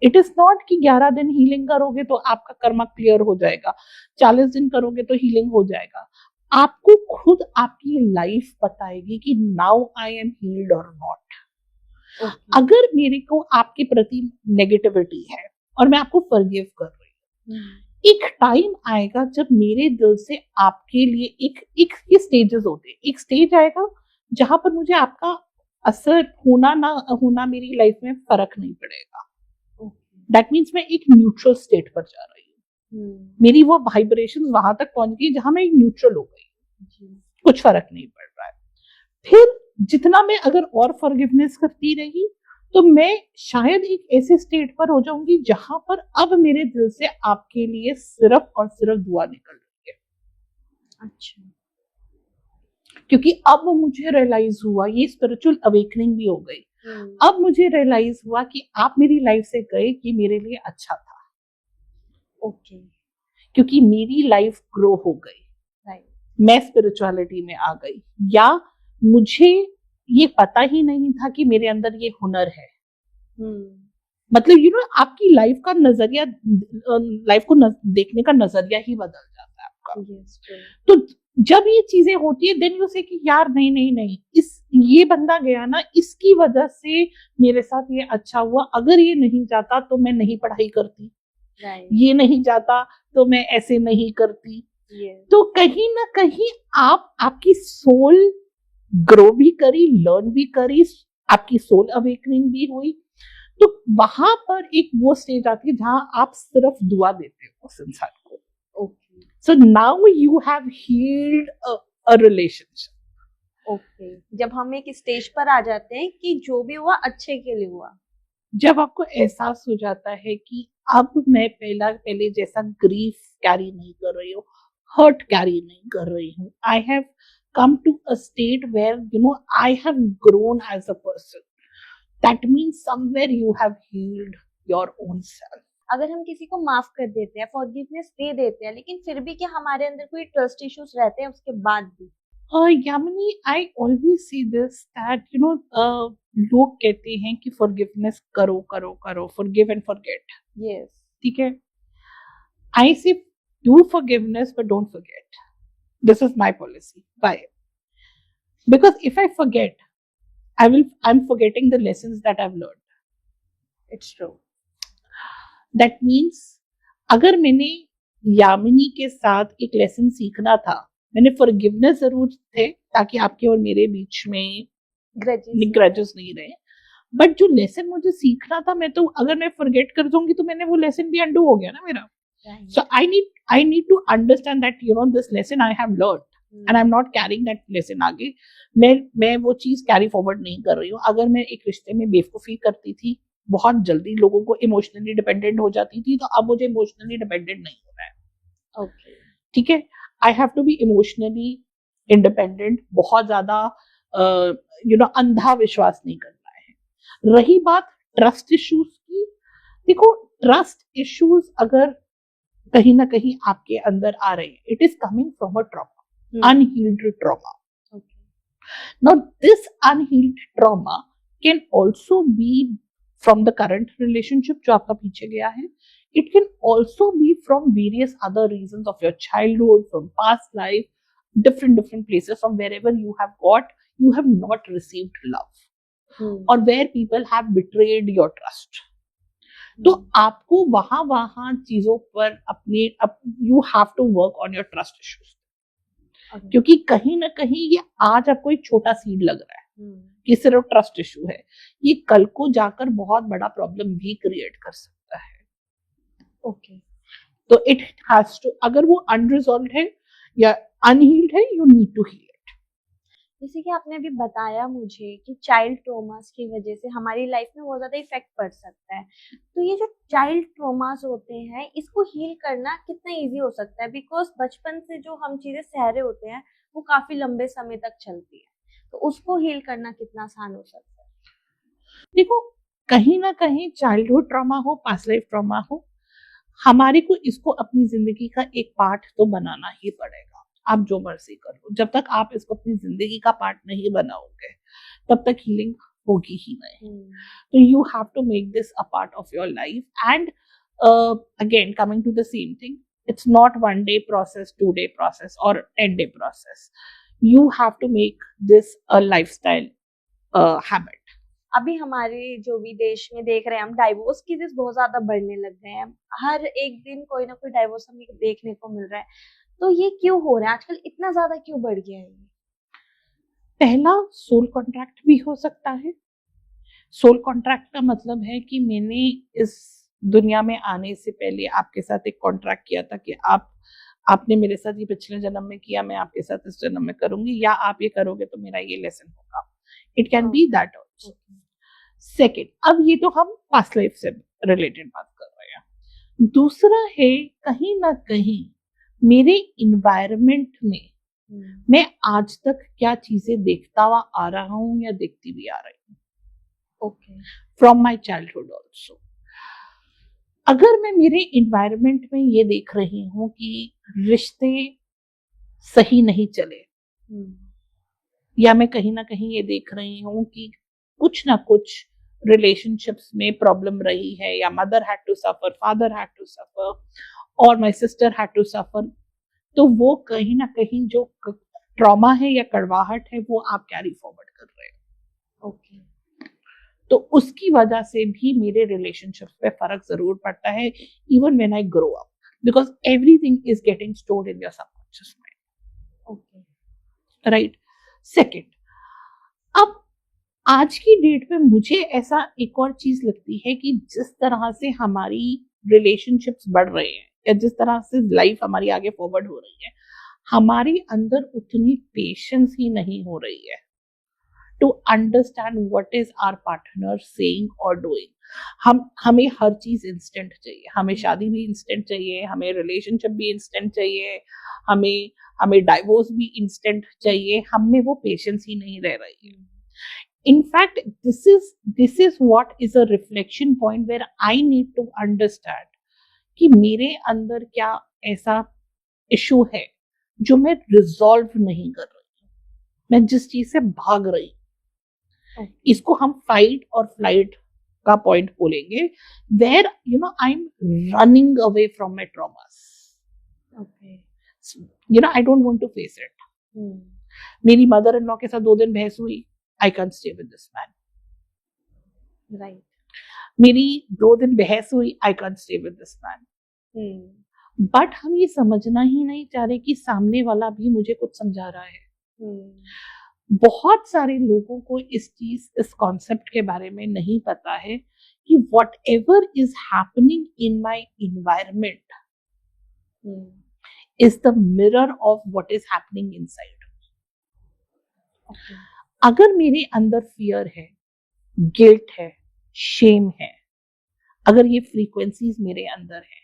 इट इज नॉट कि 11 दिन हीलिंग करोगे तो आपका कर्मा क्लियर हो जाएगा, 40 दिन करोगे तो हीलिंग हो जाएगा। आपको खुद आपकी लाइफ बताएगी कि नाउ आई एम हील्ड और नॉट। अगर मेरे को आपके प्रति नेगेटिविटी है और मैं आपको फॉरगिव कर रही हूँ, एक टाइम आएगा जब मेरे दिल से आपके लिए एक ये स्टेजेस होते हैं। एक स्टेज आएगा जहां पर मुझे आपका असर होना ना होना मेरी लाइफ में फर्क नहीं पड़ेगा। दैट मीन्स मैं एक न्यूट्रल स्टेट पर जा रही हूँ। मेरी वो वाइब्रेशन वहां तक पहुंच गई जहां मैं एक न्यूट्रल हो गई, कुछ फर्क नहीं पड़ रहा है। फिर जितना मैं अगर और फॉरगिवनेस करती रही तो मैं शायद एक ऐसे स्टेट पर हो जाऊंगी जहां पर अब मेरे दिल से आपके लिए सिर्फ और सिर्फ दुआ निकल रही है। अच्छा। क्योंकि अब मुझे रियलाइज हुआ, ये स्पिरिचुअल अवेकनिंग भी हो गई। अब मुझे रियलाइज हुआ कि आप मेरी लाइफ से गए कि मेरे लिए अच्छा था। ओके। क्योंकि मेरी लाइफ ग्रो हो गई, राइट। मैं स्पिरिचुअलिटी में आ गई, या मुझे ये पता ही नहीं था कि मेरे अंदर ये हुनर है। मतलब यू नो आपकी लाइफ का नजरिया, लाइफ को देखने का नजरिया ही बदल जाता है आपका। तो जब ये चीजें होती है देन यू से कि यार नहीं नहीं नहीं, ये बंदा गया ना, इसकी वजह से मेरे साथ ये अच्छा हुआ। अगर ये नहीं जाता तो मैं नहीं पढ़ाई करती, ये नहीं जाता तो मैं ऐसे नहीं करती। तो कहीं ना कहीं आपकी सोल ग्रो भी करी, लर्न भी करी, आपकी सोल अवेकनिंग भी हुई। तो वहां पर एक वो स्टेज आती है जहां आप सिर्फ दुआ देते हो उस इंसान को। Okay, so now you have healed a relationship. Okay, जब हम एक स्टेज पर आ जाते हैं कि जो भी हुआ अच्छे के लिए हुआ, जब आपको एहसास हो जाता है कि अब मैं पहले जैसा ग्रीफ कैरी नहीं कर रही हूँ, हर्ट कैरी नहीं कर रही हूँ, I have come to a state where I have grown as a person. That means somewhere you have healed your own self. अगर हम किसी को माफ कर देते हैं, फॉरगिवनेस दे देते हैं, लेकिन फिर भी क्या हमारे अंदर कोई ट्रस्ट इश्यूज रहते हैं उसके बाद भी? Yamini, I always see this that लोग कहते हैं कि फॉरगिवनेस करो करो करो, forgive and forget. Yes. ठीक है? I say do forgiveness but don't forget. This is my policy. Why? Because if I forget, I'm forgetting the lessons that I've learned. It's true. That means अगर मैंने यामिनी के साथ एक lesson सीखना था, मैंने फॉरगिवनेस जरूर थे ताकि आपके और मेरे बीच में ग्रजेस नहीं रहे, बट जो लेसन मुझे सीखना था, अगर मैं फॉरगेट कर दूंगी तो मैंने वो लेसन भी अंडू हो गया ना मेरा। Right. So I need to understand that this lesson I have learned. And I am not carrying that lesson आगे। मैं वो चीज कैरी फॉरवर्ड नहीं कर रही हूँ। अगर मैं एक रिश्ते में बेवकूफी करती थी, बहुत जल्दी लोगों को इमोशनली डिपेंडेंट हो जाती थी, तो अब मुझे इमोशनली डिपेंडेंट नहीं होना है। ओके। ठीक है, I have to be emotionally independent. बहुत ज्यादा अंधा विश्वास नहीं करना है। रही बात ट्रस्ट इश्यूज की, देखो ट्रस्ट इश्यूज अगर कहीं ना कहीं आपके अंदर आ रहे हैं, it is coming from a trauma, unhealed trauma. Now, this unhealed trauma can also be from the current relationship जो आपका पीछे गया है. It can also be from various other reasons of your childhood, from past life, different places, from wherever you have not received love, or where people have betrayed your trust. तो आपको वहां चीजों पर you have to work on your trust issues. क्योंकि कहीं ना कहीं ये आज आपको एक छोटा सीड लग रहा है कि सिर्फ ट्रस्ट इशू है, ये कल को जाकर बहुत बड़ा प्रॉब्लम भी क्रिएट कर सकता है. ओके, तो इट हैज टू, अगर वो अनरिजॉल्व्ड है या अनहील्ड है, you need to heal it. जैसे कि आपने अभी बताया मुझे कि चाइल्ड ट्रॉमास की वजह से हमारी लाइफ में बहुत ज्यादा इफेक्ट पड़ सकता है, तो ये जो चाइल्ड ट्रॉमास होते हैं इसको हील करना कितना इजी हो सकता है? बिकॉज बचपन से जो हम चीजें सह रहे होते हैं वो काफी लंबे समय तक चलती है, तो उसको हील करना कितना आसान हो सकता है? देखो, कहीं ना कहीं चाइल्डहुड ट्रॉमा हो, पास्ट लाइफ ट्रॉमा हो, हमारे को इसको अपनी जिंदगी का एक पार्ट तो बनाना ही पड़ेगा. आप जो मर्जी कर लो, जब तक आप इसको अपनी जिंदगी का पार्ट नहीं बनाओगे तब तक हीलिंग होगी ही नहीं. तो you have to make this a part of your life. And again coming to the same thing, it's not 1 day process, 2 day process, or 10 day process. You have to make this a lifestyle habit. अभी हमारे जो भी देश में देख रहे हैं हम, डाइवोर्स केसेस बहुत ज्यादा बढ़ने लग गए हैं. हर एक दिन कोई ना कोई डाइवोर्स हमें देखने को मिल रहा है. तो ये क्यों हो रहा है आजकल, इतना ज्यादा क्यों बढ़ गया है? पहला, सोल कॉन्ट्रैक्ट भी हो सकता है. सोल कॉन्ट्रैक्ट का मतलब है कि मैंने इस दुनिया में आने से पहले आपके साथ एक कॉन्ट्रैक्ट किया था कि आपने मेरे साथ ये पिछले जन्म में किया, मैं आपके साथ इस जन्म में करूंगी, या आप ये करोगे तो मेरा ये लेसन होगा. It can be that also. Second, अब ये तो हम पास्ट लाइफ से रिलेटेड बात कर रहे हैं. दूसरा है, कहीं ना कहीं मेरे इन्वायरमेंट में मैं आज तक क्या चीजें देखता हुआ आ रहा हूँ या देखती भी आ रही हूँ. Okay, from my childhood also. अगर मैं मेरे इन्वायरमेंट में ये देख रही हूँ कि रिश्ते सही नहीं चले, या मैं कहीं ना कहीं ये देख रही हूँ कि कुछ ना कुछ रिलेशनशिप्स में प्रॉब्लम रही है, या mother had to suffer, father had to suffer, और my sister had to suffer, तो वो कहीं ना कहीं जो ट्रॉमा है या कड़वाहट है वो आप कैरी फॉरवर्ड कर रहे हो. ओके, तो उसकी वजह से भी मेरे रिलेशनशिप्स पे फर्क जरूर पड़ता है, even when I grow up, because everything is getting stored in your subconscious mind. Okay, right. Second, अब आज की डेट में मुझे ऐसा एक और चीज लगती है कि जिस तरह से हमारी रिलेशनशिप्स बढ़ रहे हैं, या जिस तरह से लाइफ हमारी आगे फॉरवर्ड हो रही है, हमारे अंदर उतनी पेशेंस ही नहीं हो रही है to understand what is our partner saying और डूइंग. हमें हर चीज इंस्टेंट चाहिए. हमें शादी भी इंस्टेंट चाहिए, हमें रिलेशनशिप भी इंस्टेंट चाहिए, हमें डाइवोर्स भी इंस्टेंट चाहिए. हम में वो पेशेंस ही नहीं रह रही है. In fact, this is what is a reflection point where I need to understand कि मेरे अंदर क्या ऐसा इशू है जो मैं रिजॉल्व नहीं कर रही हूँ, मैं जिस चीज से भाग रही हूँ. इसको हम फाइट और फ्लाइट का पॉइंट बोलेंगे, where I'm running away from my traumas. Okay, I don't want to face it. मेरी मदर इन लॉ के साथ 2 दिन बहस हुई, I can't stay with this man. Right. मेरी 2 दिन बहस हुई, I can't stay with this man. But हम ये समझना ही नहीं चाह रहे कि सामने वाला भी मुझे कुछ समझा रहा है. बहुत सारे लोगों को इस कॉन्सेप्ट के बारे में नहीं पता है कि whatever is happening in my environment is the mirror of what is happening inside. Okay. अगर मेरे अंदर फियर है, गिल्ट है, शेम है, अगर ये फ्रीक्वेंसीज मेरे अंदर है,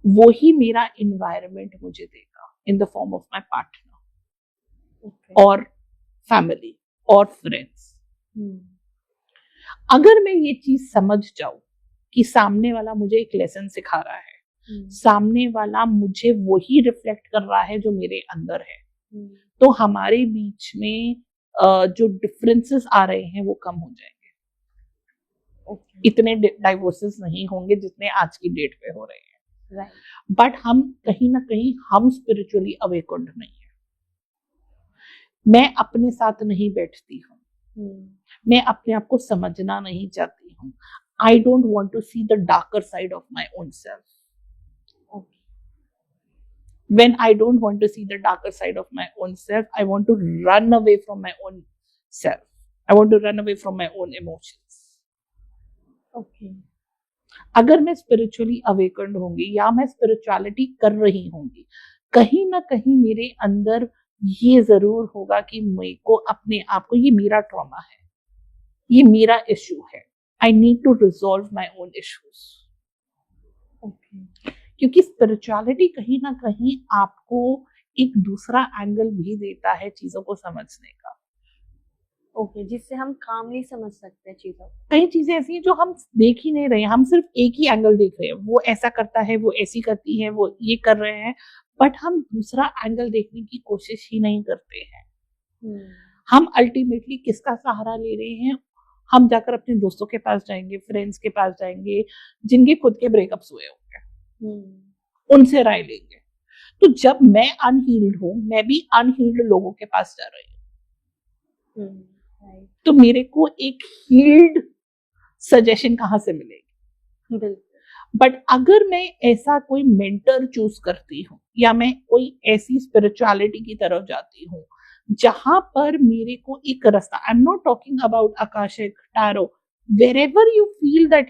वो ही मेरा इन्वायरमेंट मुझे देगा in the form of my partner Okay. और फैमिली और फ्रेंड्स. Hmm. अगर मैं ये चीज समझ जाऊं कि सामने वाला मुझे एक लेसन सिखा रहा है, Hmm. सामने वाला मुझे वही रिफ्लेक्ट कर रहा है जो मेरे अंदर है, Hmm. तो हमारे बीच में जो डिफरेंसेस आ रहे हैं वो कम हो जाएंगे. Okay. इतने डाइवोर्सेस नहीं होंगे जितने आज की डेट पे हो रहे हैं. Right. बट हम कहीं ना कहीं हम स्पिरिचुअली अवेकन्ड नहीं है. मैं अपने साथ नहीं बैठती हूँ, Hmm. मैं अपने आप को समझना नहीं चाहती हूँ. I don't want to see the darker side of my own self. Okay. When I don't want to see the darker side of my own self, I want to run away from my own self. I want to run away from my own emotions. Okay. अगर मैं spiritually awakened होंगी या मैं spirituality कर रही होंगी, कहीं ना कहीं मेरे अंदर ये जरूर होगा कि मेरे को अपने आप को, ये मेरा ट्रॉमा है, ये मेरा इश्यू है, I need to resolve my own issues. Okay. क्योंकि स्पिरिचुअलिटी कहीं ना कहीं आपको एक दूसरा एंगल भी देता है चीजों को समझने का. ओके, जिससे हम कामली समझ सकते हैं चीजों को. कई चीजें ऐसी हैं जो हम देख ही नहीं रहे हैं, हम सिर्फ एक ही एंगल देख रहे हैं, वो ऐसा करता है, वो ऐसी करती है, वो ये कर रहे हैं, बट हम दूसरा एंगल देखने की कोशिश ही नहीं करते हैं. हम अल्टीमेटली किसका सहारा ले रहे हैं? हम जाकर अपने दोस्तों के पास जाएंगे, फ्रेंड्स के पास जाएंगे, जिनके खुद के ब्रेकअप्स हुए होंगे, उनसे राय लेंगे. तो जब मैं अनहील्ड हूं, मैं भी अनहील्ड लोगों के पास जा रही हूँ, तो मेरे को एक हील्ड सजेशन कहाँ से मिलेगी? बिल्कुल. बट अगर मैं ऐसा कोई मेंटर चूज करती हूँ या मैं कोई ऐसी स्पिरिचुअलिटी की तरफ जाती हूँ जहां पर मेरे को एक रास्ता, आई am not talking about Akashic tarot, wherever you feel that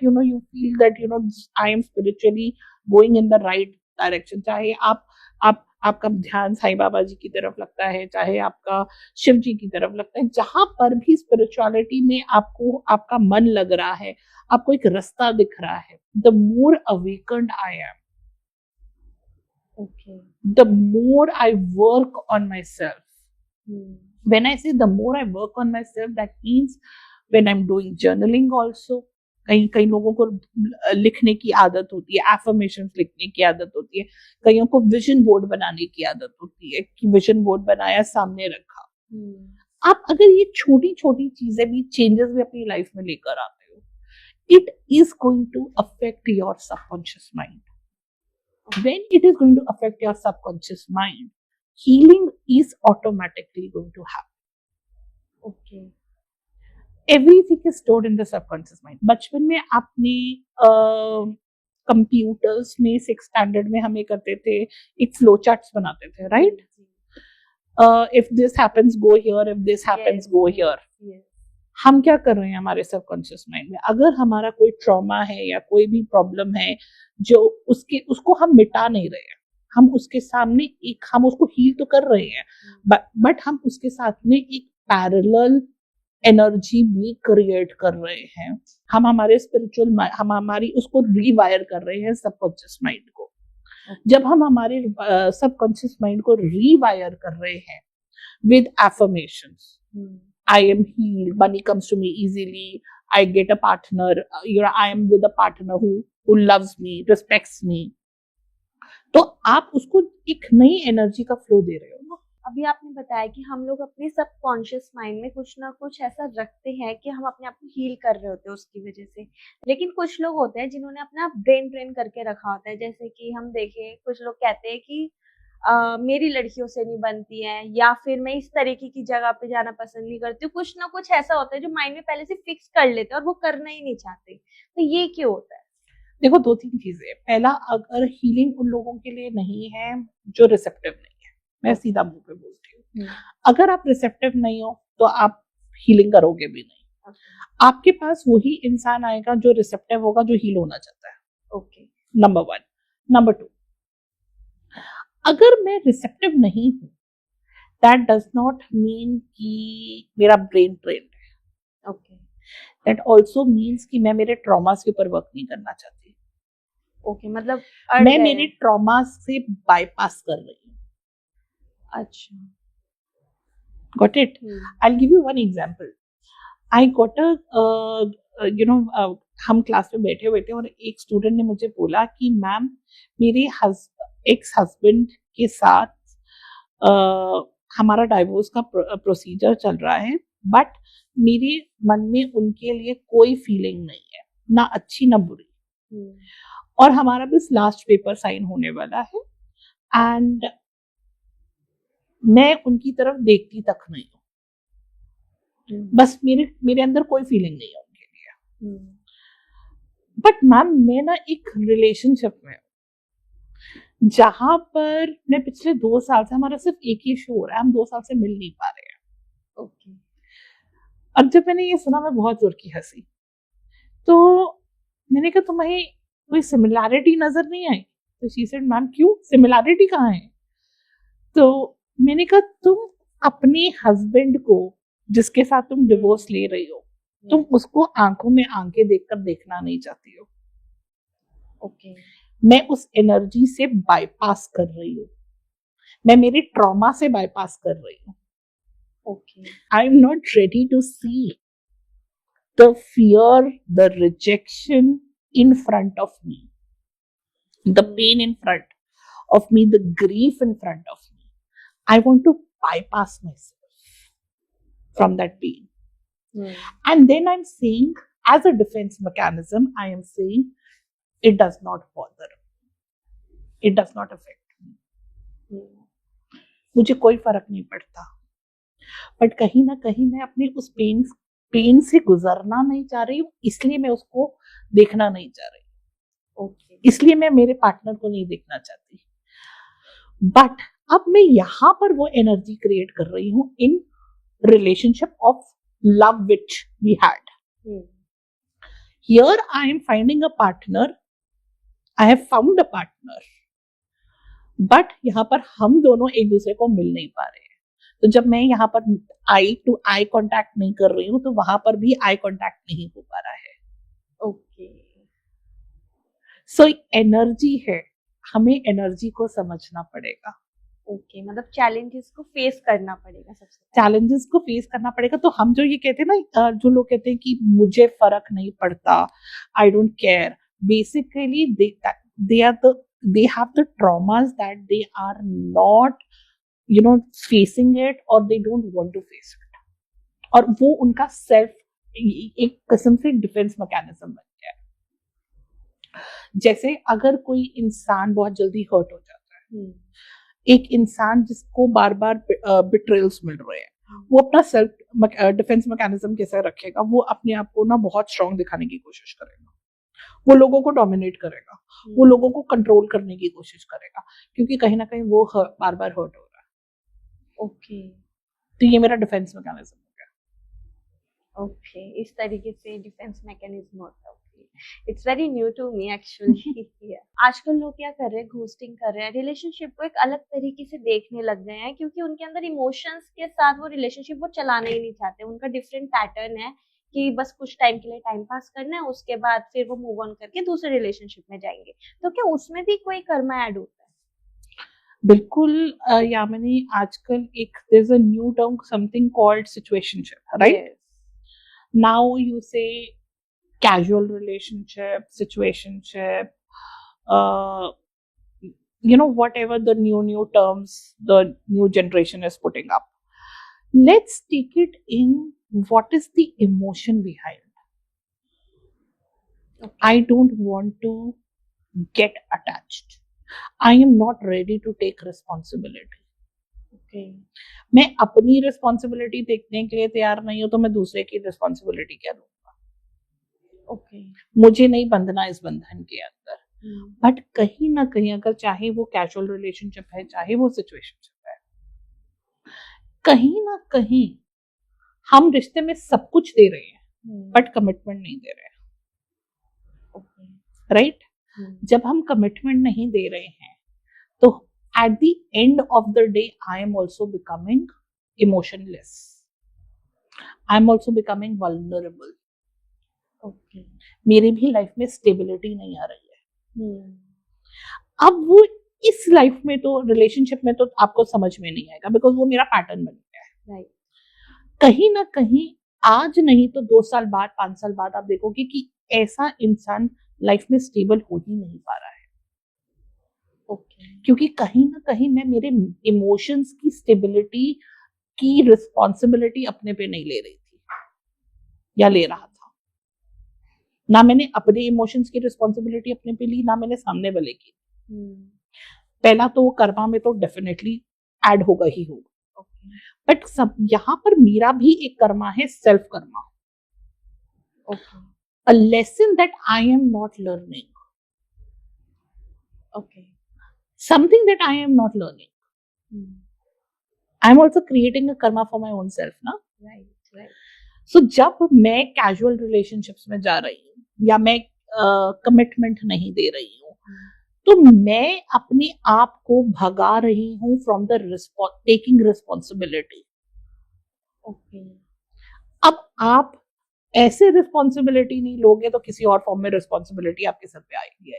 I am spiritually going in the right direction, चाहे आपका ध्यान साईं बाबा जी की तरफ लगता है, चाहे आपका शिव जी की तरफ लगता है, जहां पर भी स्पिरिचुअलिटी में आपको आपका मन लग रहा है, आपको एक रास्ता दिख रहा है, the more awakened I am, Okay. the more I work on myself. When I say the more I work on myself, that means when I'm doing journaling also, कई लोगों को लिखने की आदत होती है, एफर्मेशंस लिखने की आदत होती है, कईयों को विजन बोर्ड बनाने की आदत होती है कि विजन बोर्ड बनाया, सामने रखा. आप अगर ये छोटी छोटी चीजें भी, चेंजेस भी अपनी लाइफ में लेकर आते हो, it is going to affect your subconscious mind. When it is going to affect your subconscious mind, healing is automatically going to happen. Okay. Everything is stored in the subconscious mind. बचपन में आपने computers में 6th standard में हमें करते थे, एक flow charts बनाते थे, right? If this happens go here, if this happens go here. हम क्या कर रहे हैं हमारे सबकॉन्शियस माइंड में? अगर हमारा कोई ट्रॉमा है या कोई भी प्रॉब्लम है जो उसको हम मिटा नहीं रहे हैं, हम उसके सामने हम उसको हील तो कर रहे हैं, बट हम उसके साथ में एक पैरेलल एनर्जी भी क्रिएट कर रहे हैं. हम हमारे स्पिरिचुअल, हम हमारी उसको रीवायर कर रहे हैं सबकॉन्शियस माइंड को. जब हम हमारे सबकॉन्शियस माइंड को रीवायर कर रहे हैं with affirmations, I am healed, money comes to me easily, I get a partner, I am with a partner who loves me, respects me, तो आप उसको एक नई एनर्जी का फ्लो दे रहे हो ना. अभी आपने बताया कि हम लोग अपने सबकॉन्शियस माइंड में कुछ ना कुछ ऐसा रखते हैं कि हम अपने आप को हील कर रहे होते हैं उसकी वजह से, लेकिन कुछ लोग होते हैं जिन्होंने अपना ब्रेन ट्रेन करके रखा होता है. जैसे कि हम देखें, कुछ लोग कहते हैं कि मेरी लड़कियों से नहीं बनती है, या फिर मैं इस तरीके की जगह पे जाना पसंद नहीं करती हूँ. कुछ ना कुछ ऐसा होता है जो माइंड में पहले से फिक्स कर लेते हैं और वो करना ही नहीं चाहते. तो ये क्यों होता है? देखो, 2-3 चीजें. पहला, अगर हीलिंग उन लोगों के लिए नहीं है जो रिसेप्टिव नहीं है, मैं सीधा मुंह पे बोलती हूँ. अगर आप रिसेप्टिव नहीं हो तो आप हीलिंग करोगे भी नहीं. आपके पास वही इंसान आएगा जो रिसेप्टिव होगा, जो हील होना चाहता है. ओके. नंबर 1. नंबर 2, अगर मैं रिसेप्टिव नहीं हूँ, दैट डज नॉट मीन कि मेरा ब्रेन ट्रेन्ड है। ओके दैट ऑल्सो मीन्स कि मैं मेरे ट्रॉमास के ऊपर वर्क नहीं करना चाहती। ओके, मतलब अड़ मैं गए मेरे हैं। ट्रॉमास से बाईपास कर रही हूँ। अच्छा। Got it? I'll give you one example. I got a हम क्लास में बैठे हुए थे और एक स्टूडेंट ने मुझे बोला कि मैम मेरे एक्स हस्बैंड के साथ हमारा डाइवोर्स का प्रोसीजर चल रहा है, बट मेरे मन में उनके लिए कोई फीलिंग नहीं है, ना अच्छी ना बुरी, और हमारा बस लास्ट पेपर साइन होने वाला है एंड मैं उनकी तरफ देखती तक नहीं हूँ, बस मेरे मेरे अंदर कोई फीलिंग नहीं है उनके लिए। बट मैम मैं ना एक रिलेशनशिप में हूँ जहां पर मैं पिछले 2 साल से, हमारा सिर्फ एक ही इशू हो रहा है, हम 2 साल से मिल नहीं पा रहे हैं। ओके। अब जब मैंने ये सुना मैं बहुत जोर की हंसी। तो मैंने कहा तुम्हें कोई सिमिलैरिटी नजर नहीं आई? तो शी सेड मैम क्यों, सिमिलैरिटी कहाँ है? तो मैंने कहा तुम अपने हस्बैंड को जिसके साथ तुम डिवोर्स ले रही हो, तुम उसको आंखों में आंखें देखकर देखना नहीं चाहती हो। ओके। मैं उस एनर्जी से बाईपास कर रही हूँ, मैं मेरे ट्रॉमा से बाईपास कर रही हूँ। Okay. I am not ready to see the fear, the rejection in front of me, the pain in front of me, the grief in front of me. I want to bypass myself from that pain. And then I'm saying, as a defense mechanism, I am saying, it does not bother me. It does not affect me. मुझे कोई फर्क नहीं पड़ता, but कहीं ना कहीं मैं अपने उस पेन से गुजरना नहीं चाह रही हूँ, इसलिए मैं उसको देखना नहीं चाह रही। ओके। इसलिए मैं मेरे पार्टनर को नहीं देखना चाहती। बट अब मैं यहां पर वो एनर्जी क्रिएट कर रही हूँ in relationship of love which we had. Here I am finding a partner, I have found a partner, but यहां पर हम दोनों एक दूसरे को मिल नहीं पा रहे हैं। तो जब मैं यहाँ पर आई टू आई कांटेक्ट नहीं कर रही हूँ, तो वहां पर भी आई कांटेक्ट नहीं हो पा रहा है। ओके। सो एनर्जी है, हमें एनर्जी को समझना पड़ेगा। ओके, मतलब चैलेंजेस को फेस करना पड़ेगा, सबसे चैलेंजेस को फेस करना पड़ेगा। तो हम जो ये कहते हैं ना, जो लोग कहते हैं कि मुझे फर्क नहीं पड़ता, I don't care, basically they have the traumas that they are not facing it, or they don't want to face it, और वो उनका सेल्फ एक किस्म से डिफेंस मैकेनिज्म बन गया है। जैसे अगर कोई इंसान बहुत जल्दी हर्ट हो जाता है, एक इंसान जिसको बार बार बिट्रेल्स मिल रहे हैं, वो अपना सेल्फ डिफेंस मैकेनिज्म कैसे रखेगा? वो अपने आप को ना बहुत स्ट्रांग दिखाने की कोशिश करेगा, वो लोगों को डोमिनेट करेगा, वो लोगों को कंट्रोल करने की कोशिश करेगा, क्योंकि कहीं ना कहीं वो बार बार हर्ट हो रहा है। ओके, तो ये मेरा डिफेंस मैकेनिज्म हो गया। ओके, इस तरीके से डिफेंस मैकेनिज्म होता है। It's very new to me actually. आजकल लोग क्या कर रहे हैं, घोस्टिंग कर रहे हैं, रिलेशनशिप को एक अलग तरीके से देखने लग गए हैं, क्योंकि उनके अंदर इमोशंस के साथ वो रिलेशनशिप वो चलाना ही नहीं चाहते। उनका डिफरेंट पैटर्न है कि बस कुछ टाइम के लिए टाइम पास करना है, उसके बाद फिर वो मूव ऑन करके दूसरे रिलेशनशिप में जाएंगे। तो क्या उसमें भी कोई कर्मा ऐड होता है? बिल्कुल यामिनी, आजकल एक there is a new term something called situationship, right? Now you say casual relationship, situationship, whatever the new terms the new generation is putting up. Let's take it in what is the emotion behind. Okay. I don't want to get attached. I am not ready to take responsibility. Okay. मैं अपनी responsibility देखने के लिए तैयार नहीं हूं, तो मैं दूसरे की रिस्पॉन्सिबिलिटी क्या लूंगा? ओके, मुझे नहीं बंधना इस बंधन के अंदर। बट कहीं ना कहीं, अगर चाहे वो कैजुअल रिलेशनशिप है, चाहे वो सिचुएशनशिप है, कहीं ना कहीं हम रिश्ते में सब कुछ दे रहे हैं, बट कमिटमेंट नहीं दे रहे हैं। राइट? जब हम कमिटमेंट नहीं दे रहे हैं, तो at the end of the day, I am also becoming emotionless. I am also becoming vulnerable. Okay मेरी भी लाइफ में स्टेबिलिटी नहीं आ रही है. अब वो इस लाइफ में तो रिलेशनशिप में तो आपको समझ में नहीं आएगा, बिकॉज वो मेरा पैटर्न बन गया है. राइट कहीं ना कहीं आज नहीं तो 2 साल बाद, 5 साल बाद आप देखोगे कि ऐसा इंसान लाइफ में स्टेबल हो ही नहीं पा रहा है. ओके क्योंकि कहीं ना कहीं मैं मेरे इमोशंस की स्टेबिलिटी की रिस्पॉन्सिबिलिटी अपने पे नहीं ले रही थी या ले रहा था. ना मैंने अपने इमोशंस की रिस्पॉन्सिबिलिटी अपने पे ली, ना मैंने सामने वाले की. पहला तो वो कर्मा में तो डेफिनेटली ऐड होगा ही होगा. बट सब यहाँ पर मेरा भी एक कर्मा है, self Karma. Okay a lesson that I am not learning, okay something that I am not learning. I am also creating a karma for my own self, ना. राइट So जब मैं कैजुअल रिलेशनशिप्स में जा रही हूँ या मैं कमिटमेंट नहीं दे रही हूँ, तो मैं अपने आप को भगा रही हूँ from the taking responsibility. Okay अब आप ऐसे रिस्पॉन्सिबिलिटी नहीं लोगे तो किसी और फॉर्म में रिस्पॉन्सिबिलिटी आपके सर पे आएगी.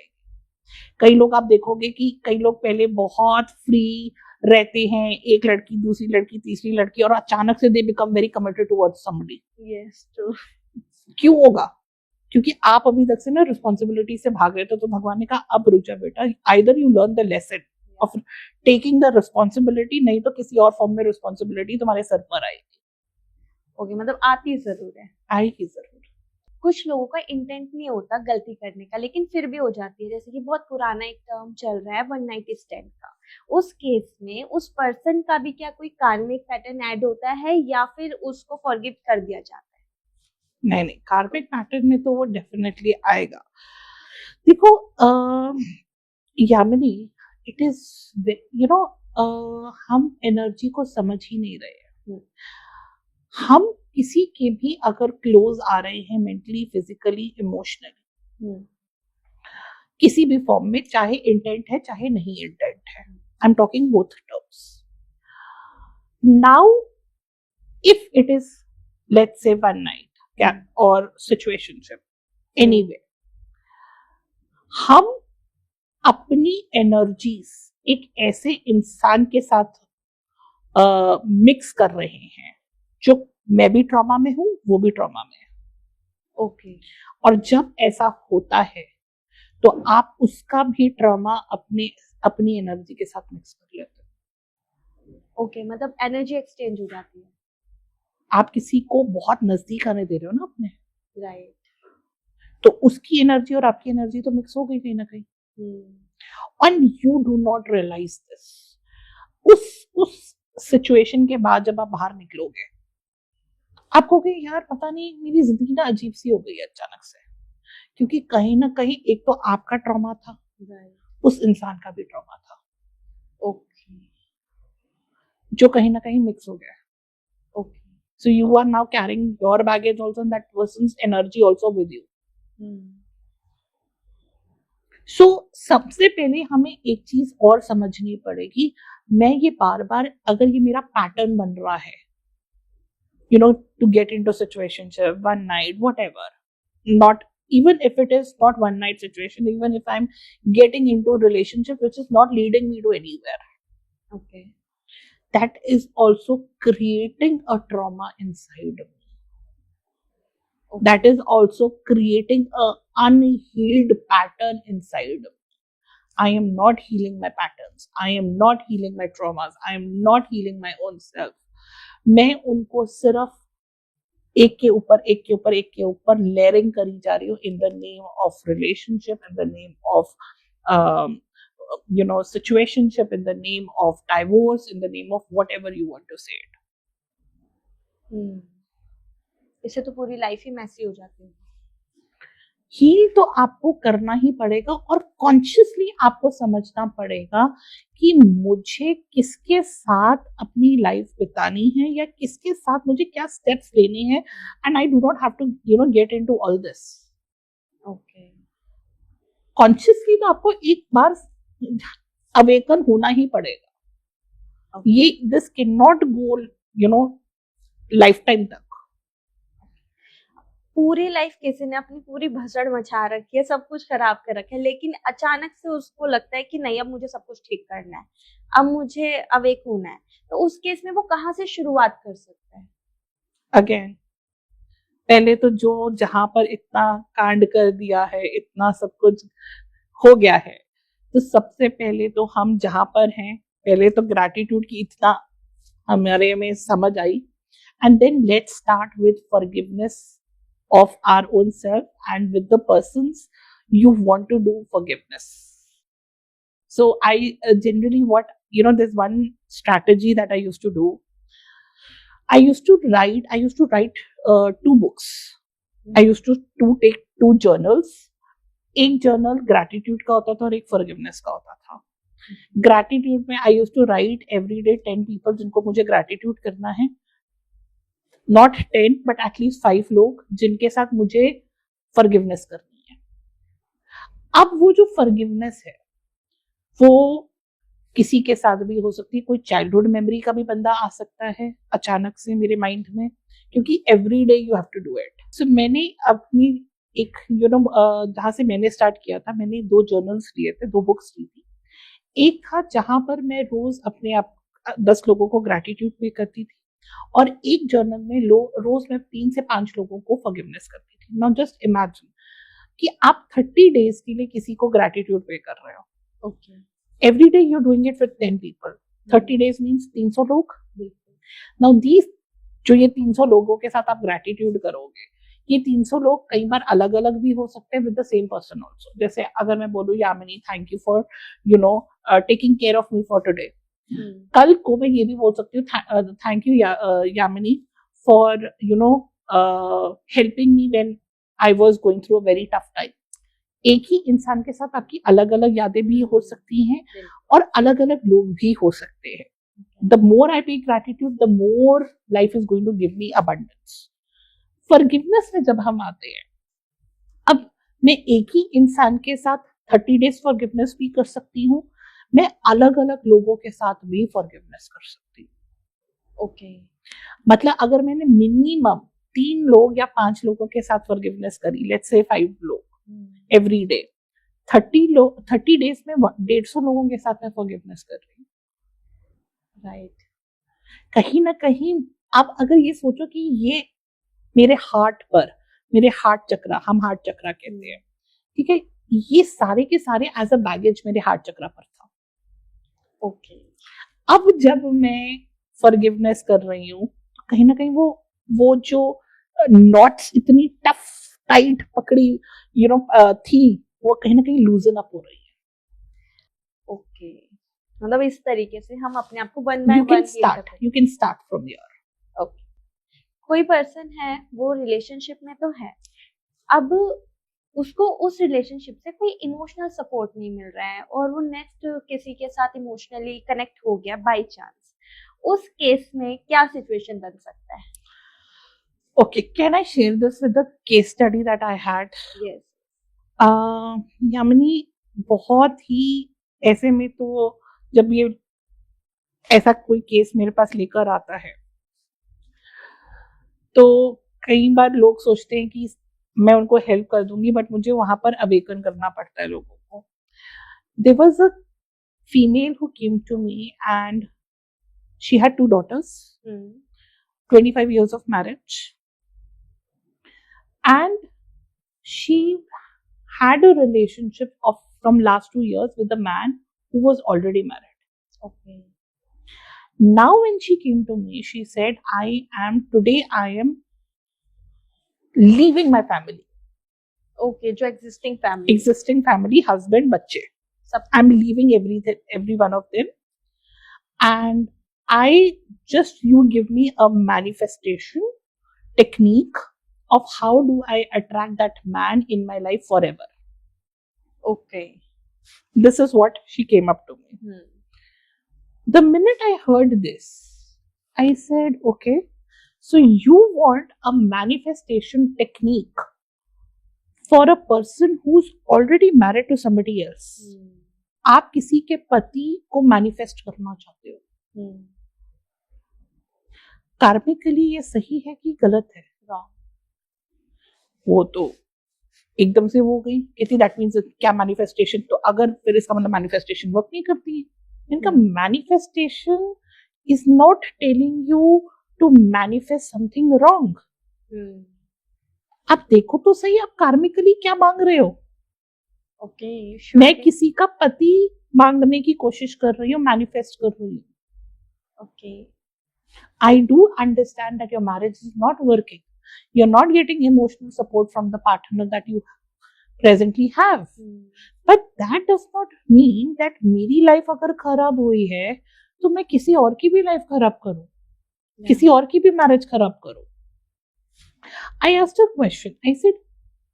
कई लोग आप देखोगे कि कई लोग पहले बहुत फ्री रहते हैं, एक लड़की, दूसरी लड़की, तीसरी लड़की, और अचानक से they become very committed towards somebody. Yes true. क्यों होगा? क्योंकि आप अभी तक से ना रिस्पॉन्सिबिलिटी से भाग रहे थे. तो भगवान ने कहा अब रुक जा बेटा, either you learn the lesson of taking the responsibility, नहीं तो किसी और फॉर्म में रिस्पॉन्सिबिलिटी तुम्हारे सर पर आएगी. ओके मतलब आती जरूर है. आएगी जरूर. कुछ लोगों का इंटेंट नहीं होता गलती करने का, लेकिन फिर भी हो जाती है. जैसे कि बहुत पुराना एक टर्म चल रहा है वन नाइट स्टैंड का. उस केस में उस पर्सन का भी क्या कोई कार्मिक पैटर्न ऐड होता है या फिर उसको फॉरगिव कर दिया जाता है? नहीं, कार्मिक पैटर्न में तो वो डेफिनेटली आएगा. देखो Yamini, it is you know हम एनर्जी को समझ ही नहीं रहे हैं. हम किसी के भी अगर क्लोज आ रहे हैं मेंटली, फिजिकली, इमोशनली, किसी भी फॉर्म में, चाहे इंटेंट है चाहे नहीं इंटेंट है, I am talking both terms. Now if it is let's say one night और सिचुएशनशिप एनीवे, हम अपनी एनर्जीज एक ऐसे इंसान के साथ मिक्स कर रहे हैं जो मैं भी ट्रॉमा में हूं, वो भी ट्रॉमा में है. ओके और जब ऐसा होता है तो आप उसका भी ट्रॉमा अपनी एनर्जी के साथ मिक्स कर लेते हो. ओके मतलब एनर्जी एक्सचेंज हो जाती है. आप किसी को बहुत नजदीक आने दे रहे हो ना अपने, राइट. तो उसकी एनर्जी और आपकी एनर्जी तो मिक्स हो गई कहीं ना कहीं. And you do not realize this. उस सिचुएशन के बाद जब आप बाहर निकलोगे, आप कहोगे यार पता नहीं मेरी जिंदगी ना अजीब सी हो गई है अचानक से. क्योंकि कहीं ना कहीं एक तो आपका ट्रॉमा था, उस इंसान का भी ट्रॉमा था. ओके जो कहीं ना कहीं मिक्स हो गया. Okay so you are now carrying your baggage also and that person's energy also with you. So सबसे पहले हमें एक चीज और समझनी पड़ेगी. मैं ये बार बार, अगर ये मेरा पैटर्न बन रहा है, you know, to get into situationship, one night, whatever, not even if it is not one night situation, even if I'm getting into a relationship which is not leading me to anywhere, okay, that is also creating a trauma inside me. Okay. That is also creating a unhealed pattern inside me. I am not healing my patterns. I am not healing my traumas. I am not healing my own self. मैं उनको सिर्फ एक के ऊपर एक के ऊपर एक के ऊपर लेयरिंग करी जा रही हूँ in the name of relationship, in the name of situationship, in the name of divorce, in the name of whatever you want to say it. इससे तो पूरी लाइफ ही मैसी हो जाती है. हील तो आपको करना ही पड़ेगा और कॉन्शियसली आपको समझना पड़ेगा कि मुझे किसके साथ अपनी लाइफ बितानी है या किसके साथ मुझे क्या स्टेप्स लेने हैं. And I do not have to get into all this. Okay, consciously तो आपको एक बार अवेकन होना ही पड़ेगा। ये this can not go life time तक। पूरी लाइफ किसी ने अपनी पूरी भसड़ मचा रखी है, सब कुछ खराब कर रखा है, लेकिन अचानक से उसको लगता है कि नहीं अब मुझे सब कुछ ठीक करना है, अब मुझे अवेक होना है, तो उस केस में वो कहाँ से शुरुआत कर सकता है? अगेन पहले तो जो जहां पर इतना कांड कर दिया है, इतना सब कुछ हो गया है, तो सबसे पहले तो हम जहां पर हैं, पहले तो ग्रैटिट्यूड की इतना हमारे में समझ आई, and then let's start with forgiveness of our own self and with the persons you want to do forgiveness. So I generally there's one strategy that I used to do. I used to write 2 books. I used to take 2 journals. एक journal gratitude का होता था और एक forgiveness का होता था। Gratitude में I used to write every day 10 people जिनको मुझे ग्रैटिट्यूड करना है, नॉट 10 बट एटलीस्ट 5 लोग जिनके साथ मुझे फॉरगिवनेस करनी है। अब वो जो फॉरगिवनेस है वो किसी के साथ भी हो सकती है, कोई चाइल्डहुड मेमोरी का भी बंदा आ सकता है अचानक से मेरे माइंड में, क्योंकि every day you have to do it. So मैंने अपनी एक जहां से मैंने स्टार्ट किया था, मैंने 2 जर्नल्स लिए थे, 2 बुक्स ली थी। एक था जहां पर मैं रोज अपने आप 10 लोगों को ग्रैटिट्यूड पे करती थी, और एक जर्नल में रोज मैं 3 से 5 लोगों को फॉरगिवनेस करती थी। नाउ जस्ट इमेजिन कि आप 30 डेज के लिए किसी को ग्रैटिट्यूड पे कर रहे हो। Okay, every day you are doing it with 10 people, 30 days means 300 लोग। नाउ दीस जो ये 300 लोगों के साथ आप ग्रैटिट्यूड करोगे, ये 300 लोग कई बार अलग अलग भी हो सकते हैं with the same person also. जैसे अगर मैं बोलूँ Yamini thank you for taking care of me for today, कल को मैं ये भी बोल सकती हूँ thank you Yamini for helping me when I was going through a very tough time. एक ही इंसान के साथ आपकी अलग अलग यादें भी हो सकती हैं और अलग अलग लोग भी हो सकते हैं। The more I pay gratitude the more life is going to give me abundance. Forgiveness में जब हम आते हैं, अब मैं एक ही इंसान के साथ 30 डेज फॉरगिवनेस भी कर सकती हूँ, मैं अलग अलग लोगों के साथ भी फॉरगिवनेस कर सकती हूँ। ओके, मतलब अगर मैंने मिनिमम 3 लोग या 5 लोगों के साथ फॉरगिवनेस करी, लेट्स से 5 लोग एवरी डे, 30 डेज में 150 लोगों के साथ मैं फॉरगिवनेस कर रही हूँ। राइट, कहीं ना कहीं आप अगर ये सोचो कि ये मेरे हार्ट पर, मेरे हार्ट चक्रा, हम हार्ट चक्रा कहते हैं, ठीक है, ये सारे के सारे एज अ बैगेज मेरे हार्ट चक्रा पर था। ओके, अब जब मैं फॉरगिवनेस कर रही हूँ, कहीं ना कहीं वो जो नॉट्स इतनी टफ टाइट पकड़ी थी, वो कहीं ना कहीं लूजन अप हो रही है। ओके, मतलब इस तरीके से हम अपने आप को one by one you can start from here. Okay, कोई पर्सन है वो रिलेशनशिप में तो है, अब उसको उस रिलेशनशिप से कोई इमोशनल सपोर्ट नहीं मिल रहा है और वो नेक्स्ट किसी के साथ इमोशनली कनेक्ट हो गया बाय चांस, उस केस में क्या सिचुएशन बन सकता है? Okay, can I share this with the case study that I had? Yes. Yamini बहुत ही ऐसे में तो जब ये ऐसा कोई केस मेरे पास लेकर आता है तो कई बार लोग सोचते हैं कि मैं उनको हेल्प कर दूंगी, बट मुझे वहां पर अवेकन करना पड़ता है लोगों को। There was a female who came to me and she had 2 daughters, 25 years of marriage, and she had a relationship from last 2 years with a man who was already married. Okay. Now when she came to me, she said, I am leaving my family. Okay, जो existing family, husband, बच्चे, I'm leaving every one of them, and you give me a manifestation technique of how do I attract that man in my life forever. Okay. This is what she came up to me. The minute I heard this, I said, okay, so you want a manifestation technique for a person who's already married to somebody else. आप किसी के पति को manifest करना चाहते हो, कार्मिकली ये सही है कि गलत है? वो तो एकदम से वो गई कहती दैट मीन्स क्या मैनिफेस्टेशन, तो अगर फिर इसका मतलब मैनिफेस्टेशन वर्क नहीं करती है। इनका manifestation is not telling you to manifest something wrong. आप देखो तो सही, आप कार्मिकली क्या मांग रहे हो। ओके, मैं किसी का पति मांगने की कोशिश कर रही हूँ, मैनिफेस्ट कर रही हूँ। Okay, I do understand that your marriage is not working. You're not getting emotional support from the partner that you presently have. But that does not mean that मेरी लाइफ अगर खराब हुई है तो मैं किसी और की भी लाइफ खराब करूं, किसी और की भी मैरिज खराब करूं। I asked a question. I said,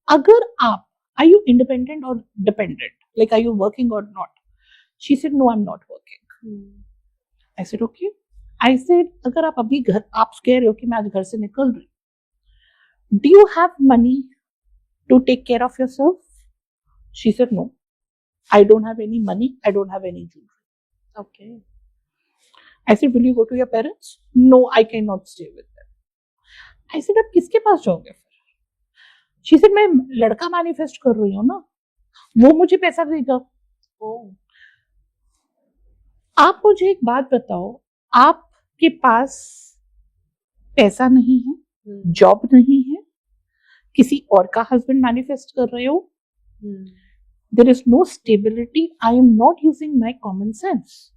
अगर आप, are you independent or dependent? Like, are you working or not? She said, no, I'm not working. I said, okay. I said, अगर आप अभी घर, आप कह रहे हो कि मैं आज घर से निकल रही हूँ, do you have money to take care of yourself? She said, no, I don't have any money, I don't have any jewelry. okay. I said, will you go to your parents? No, I cannot stay with them. I said, आप किसके पास जाओगे फिर? She said, मैं लड़का manifest कर रही हूँ ना, वो मुझे पैसा देगा। आप मुझे एक बात बताओ, आपके पास पैसा नहीं है, जॉब नहीं है, किसी और का हस्बैंड मैनिफेस्ट कर रहे हो, there is no stability, I am not using my common sense.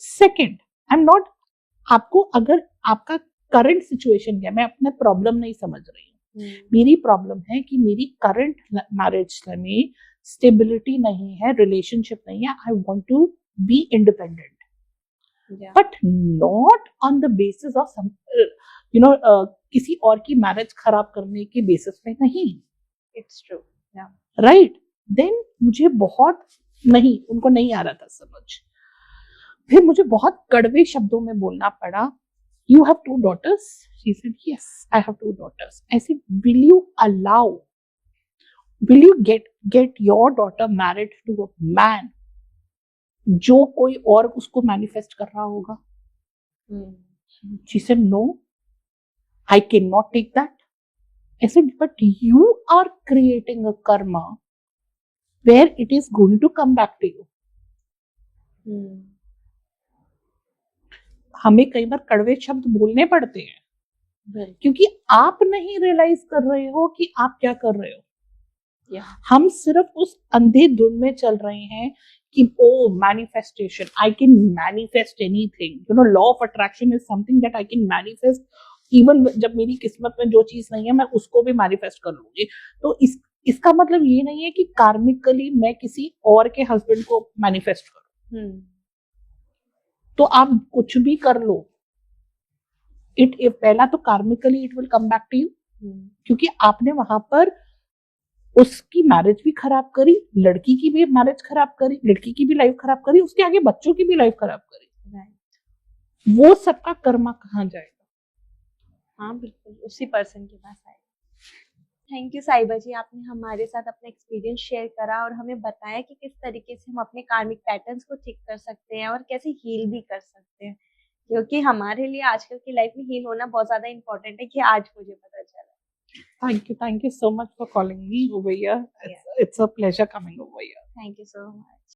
Second, I am not, आपको अगर आपका करंट सिचुएशन क्या, मैं अपना प्रॉब्लम नहीं समझ रही हूँ। मेरी प्रॉब्लम है कि मेरी करंट मैरिज में स्टेबिलिटी नहीं है, रिलेशनशिप नहीं है, I want to be independent, but not on the basis of किसी और की मैरिज खराब करने के बेसिस पे नहीं। It's true, right. देन मुझे बहुत नहीं, उनको नहीं आ रहा था समझ, फिर मुझे बहुत कड़वे शब्दों में बोलना पड़ा, you have 2 daughters? She said, yes, I have 2 daughters. I said, will you get your daughter married to a man जो कोई और उसको मैनिफेस्ट कर रहा होगा? She said, no, I cannot take that. I said, but you are creating a karma where it is going to come back to you. हमें कई बार कड़वे शब्द बोलने पड़ते हैं क्योंकि आप नहीं रियलाइज कर रहे हो कि आप क्या कर रहे हो। हम सिर्फ उस अंधे धुन में चल रहे हैं कि oh manifestation, I can manifest anything, you know, law of attraction is something that I can manifest, even जब मेरी किस्मत में जो चीज नहीं है मैं उसको भी मैनिफेस्ट कर लूंगी। तो इसका मतलब ये नहीं है कि कार्मिकली मैं किसी और के हस्बैंड को मैनिफेस्ट करूं। तो आप कुछ भी कर लो, पहला तो karmically it will come back to you, क्योंकि आपने वहां पर उसकी मैरिज भी खराब करी, लड़की की भी मैरिज खराब करी, लड़की की भी लाइफ खराब करी, उसके आगे बच्चों की भी लाइफ खराब करी। वो सबका कर्मा कहाँ जाएगा? हाँ बिल्कुल, उसी पर्सन के पास आएगा। थैंक यू साहिबा जी, आपने हमारे साथ अपना एक्सपीरियंस शेयर करा और हमें बताया कि किस तरीके से हम अपने कार्मिक पैटर्न्स को ठीक कर सकते हैं और कैसे हील भी कर सकते हैं, क्योंकि हमारे लिए आजकल की लाइफ में हील होना बहुत ज्यादा इम्पोर्टेंट है, कि आज मुझे पता चला। Thank you so much for calling me over here. It's a pleasure coming over here. Thank you so much.